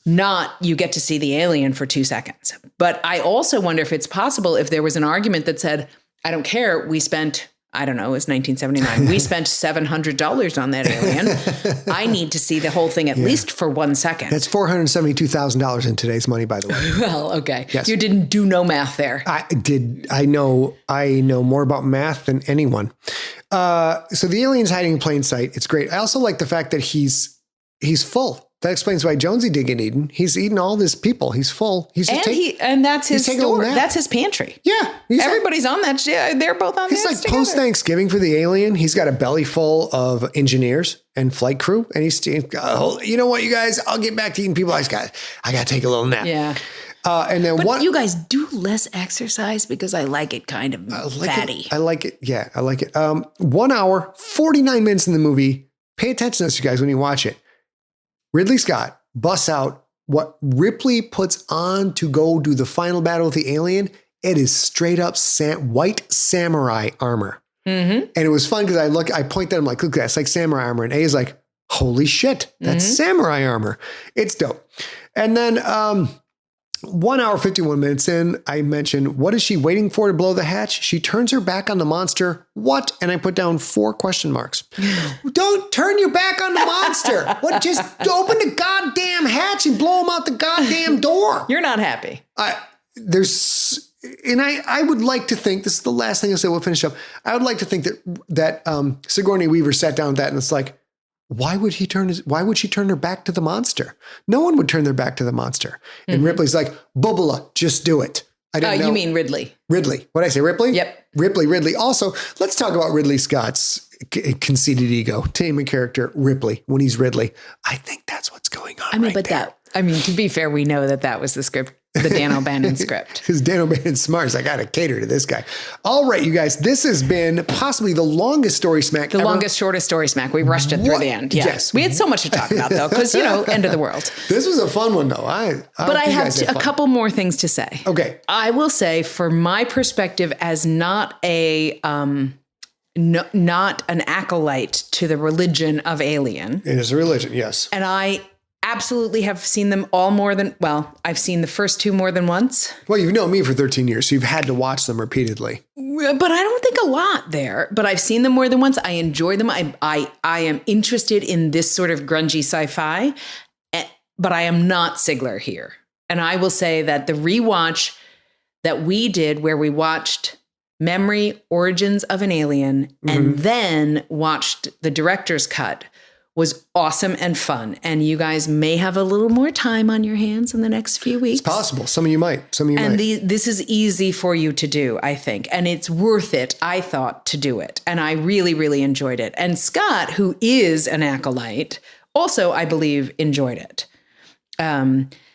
Speaker 1: not you get to see the alien for 2 seconds. But I also wonder if it's possible if there was an argument that said, I don't care, we spent, I don't know, it was 1979. We spent $700 on that alien. I need to see the whole thing at least for 1 second.
Speaker 3: That's $472,000 in today's money, by the way.
Speaker 1: Well, okay.
Speaker 3: Yes.
Speaker 1: You didn't do no math there.
Speaker 3: I did. I know more about math than anyone. So the alien's hiding in plain sight. It's great. I also like the fact that he's full. That explains why Jonesy did get eaten. He's eaten all these people. He's full.
Speaker 1: And that's his store. That's his pantry.
Speaker 3: Yeah.
Speaker 1: Everybody's on that. They're both on that.
Speaker 3: It's like post-Thanksgiving for the alien. He's got a belly full of engineers and flight crew. And he's, you know what, you guys, I'll get back to eating people. I got to take a little nap.
Speaker 1: Yeah.
Speaker 3: And then
Speaker 1: you guys do less exercise because I like it kind of fatty.
Speaker 3: I like it. Yeah, I like it. 1 hour, 49 minutes in the movie. Pay attention to this, you guys, when you watch it. Ridley Scott busts out what Ripley puts on to go do the final battle with the alien. It is straight up white samurai armor. Mm-hmm. And it was fun because I point at him like, look, that's like samurai armor. And A is like, holy shit, that's samurai armor. It's dope. And then 1 hour, 51 minutes in, I mentioned, what is she waiting for to blow the hatch? She turns her back on the monster. What? And I put down 4 question marks. Don't turn your back on the monster. What? Just open the goddamn hatch and blow him out the goddamn door.
Speaker 1: You're not happy.
Speaker 3: I would like to think, this is the last thing I'll say, we'll finish up. I would like to think that Sigourney Weaver sat down with that and it's like, why would she turn her back to the monster? No one would turn their back to the monster. And Ripley's like, Bubala, just do it. I didn't know.
Speaker 1: You mean Ridley.
Speaker 3: Ridley. What did I say? Ripley?
Speaker 1: Yep.
Speaker 3: Ridley. Also, let's talk about Ridley Scott's conceited ego. Name a character, Ripley, when he's Ridley. I think that's what's going on.
Speaker 1: To be fair, we know that was the script, the Dan O'Bannon script.
Speaker 3: Because Dan O'Bannon's smart. I got to cater to this guy. All right, you guys, this has been possibly the longest Story Smack ever.
Speaker 1: Longest, shortest Story Smack. We rushed it through the end. Yeah.
Speaker 3: Yes.
Speaker 1: We had so much to talk about, though, because, end of the world.
Speaker 3: This was a fun one, though. I
Speaker 1: have a couple more things to say.
Speaker 3: Okay.
Speaker 1: I will say, from my perspective, as not not an acolyte to the religion of Alien.
Speaker 3: It is a religion, yes.
Speaker 1: And I absolutely have seen them all I've seen the first 2 more than once.
Speaker 3: Well, you've known me for 13 years, so you've had to watch them repeatedly.
Speaker 1: But I don't think a lot there. But I've seen them more than once. I enjoy them. I am interested in this sort of grungy sci-fi, but I am not Sigler here. And I will say that the rewatch that we did where we watched Memory, Origins of an Alien, and then watched the director's cut was awesome and fun. And you guys may have a little more time on your hands in the next few weeks.
Speaker 3: It's possible. Some of you might.
Speaker 1: This is easy for you to do, I think. And it's worth it, I thought, to do it. And I really, really enjoyed it. And Scott, who is an acolyte, also, I believe, enjoyed it.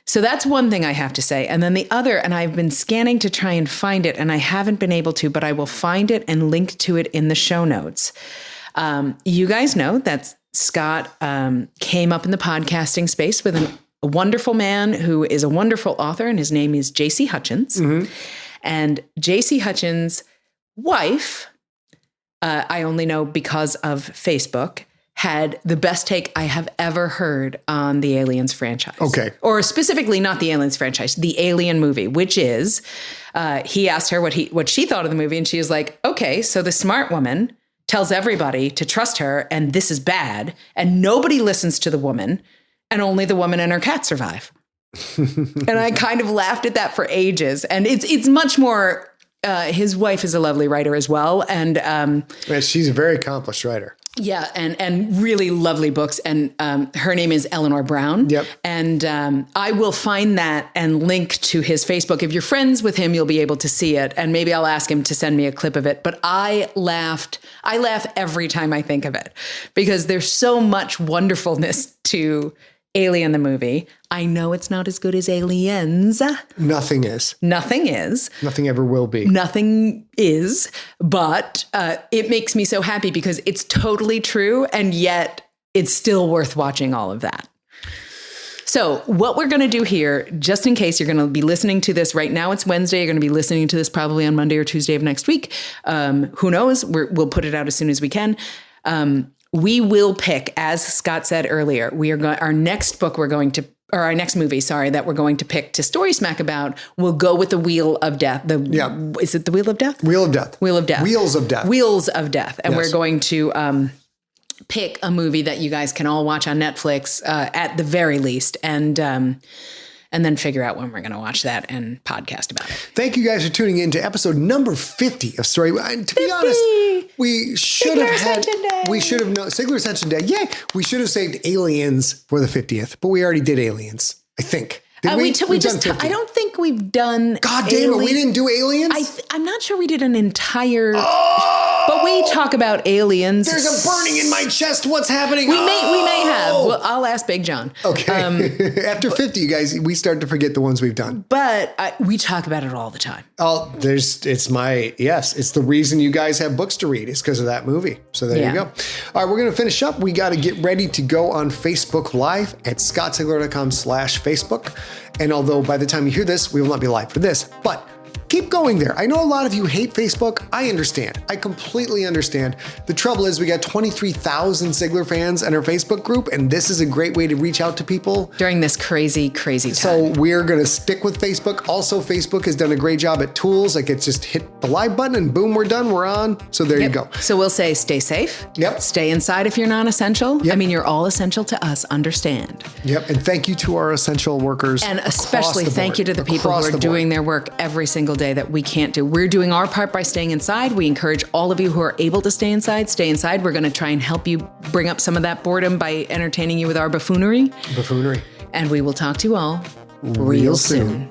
Speaker 1: So that's one thing I have to say. And then the other, and I've been scanning to try and find it, and I haven't been able to, but I will find it and link to it in the show notes. You guys know that Scott came up in the podcasting space with a wonderful man who is a wonderful author, and his name is J.C. Hutchins. And J.C. Hutchins' wife, I only know because of Facebook, had the best take I have ever heard on the Aliens franchise.
Speaker 3: Okay.
Speaker 1: Or specifically not the Aliens franchise, the Alien movie, which is, he asked her what she thought of the movie, and she was like, okay, so the smart woman tells everybody to trust her, and this is bad, and nobody listens to the woman, and only the woman and her cat survive. And I kind of laughed at that for ages. And it's much more, his wife is a lovely writer as well. And
Speaker 3: she's a very accomplished writer.
Speaker 1: Yeah, and really lovely books. And her name is Eleanor Brown.
Speaker 3: Yep.
Speaker 1: And I will find that and link to his Facebook. If you're friends with him, you'll be able to see it. And maybe I'll ask him to send me a clip of it. But I laugh every time I think of it because there's so much wonderfulness to Alien the movie. I know it's not as good as Aliens.
Speaker 3: Nothing is.
Speaker 1: Nothing is.
Speaker 3: Nothing ever will be.
Speaker 1: Nothing is. But it makes me so happy because it's totally true. And yet it's still worth watching all of that. So what we're going to do here, just in case you're going to be listening to this right now, it's Wednesday. You're going to be listening to this probably on Monday or Tuesday of next week. Who knows? We'll put it out as soon as we can. We will pick, as Scott said earlier, our next movie, that we're going to pick to StorySmack about, will go with the Wheel of Death. Is it the Wheel of Death?
Speaker 3: Wheel of Death.
Speaker 1: Wheel of Death.
Speaker 3: Wheels of Death.
Speaker 1: Wheels of Death. And
Speaker 3: Yes.
Speaker 1: we're going to pick a movie that you guys can all watch on Netflix at the very least. And then figure out when we're going to watch that and podcast about it.
Speaker 3: Thank you guys for tuning in to episode number 50 of Story. And to be honest, we should have known Sigler Ascension Day. Yay! We should have saved Aliens for the 50th, but we already did Aliens, I think. Did we?
Speaker 1: We've done 50. I don't think we've done.
Speaker 3: God damn it, we didn't do Aliens?
Speaker 1: I'm not sure we did an entire. But we talk about aliens.
Speaker 3: There's a burning in my chest. What's happening?
Speaker 1: We may have. Well, I'll ask Big John.
Speaker 3: Okay. After 50, you guys, we start to forget the ones we've done.
Speaker 1: But we talk about it all the time.
Speaker 3: It's the reason you guys have books to read. It's because of that movie. So there you go. All right, we're going to finish up. We got to get ready to go on Facebook Live at scottsigler.com/Facebook. And although by the time you hear this, we will not be live for this, but keep going there. I know a lot of you hate Facebook. I understand. I completely understand. The trouble is we got 23,000 Sigler fans in our Facebook group, and this is a great way to reach out to people
Speaker 1: during this crazy, crazy time.
Speaker 3: So we're going to stick with Facebook. Also, Facebook has done a great job at tools. Like it's just hit the live button and boom, we're done. We're on. So there you go.
Speaker 1: So we'll say stay safe.
Speaker 3: Yep.
Speaker 1: Stay inside if you're non-essential.
Speaker 3: Yep.
Speaker 1: I mean, you're all essential to us. Understand.
Speaker 3: Yep. And thank you to our essential workers.
Speaker 1: And especially thank you to the people who are doing their work every single day that we can't do. We're doing our part by staying inside. We encourage all of you who are able to stay inside, stay inside. We're going to try and help you bring up some of that boredom by entertaining you with our buffoonery.
Speaker 3: Buffoonery.
Speaker 1: And we will talk to you all real soon.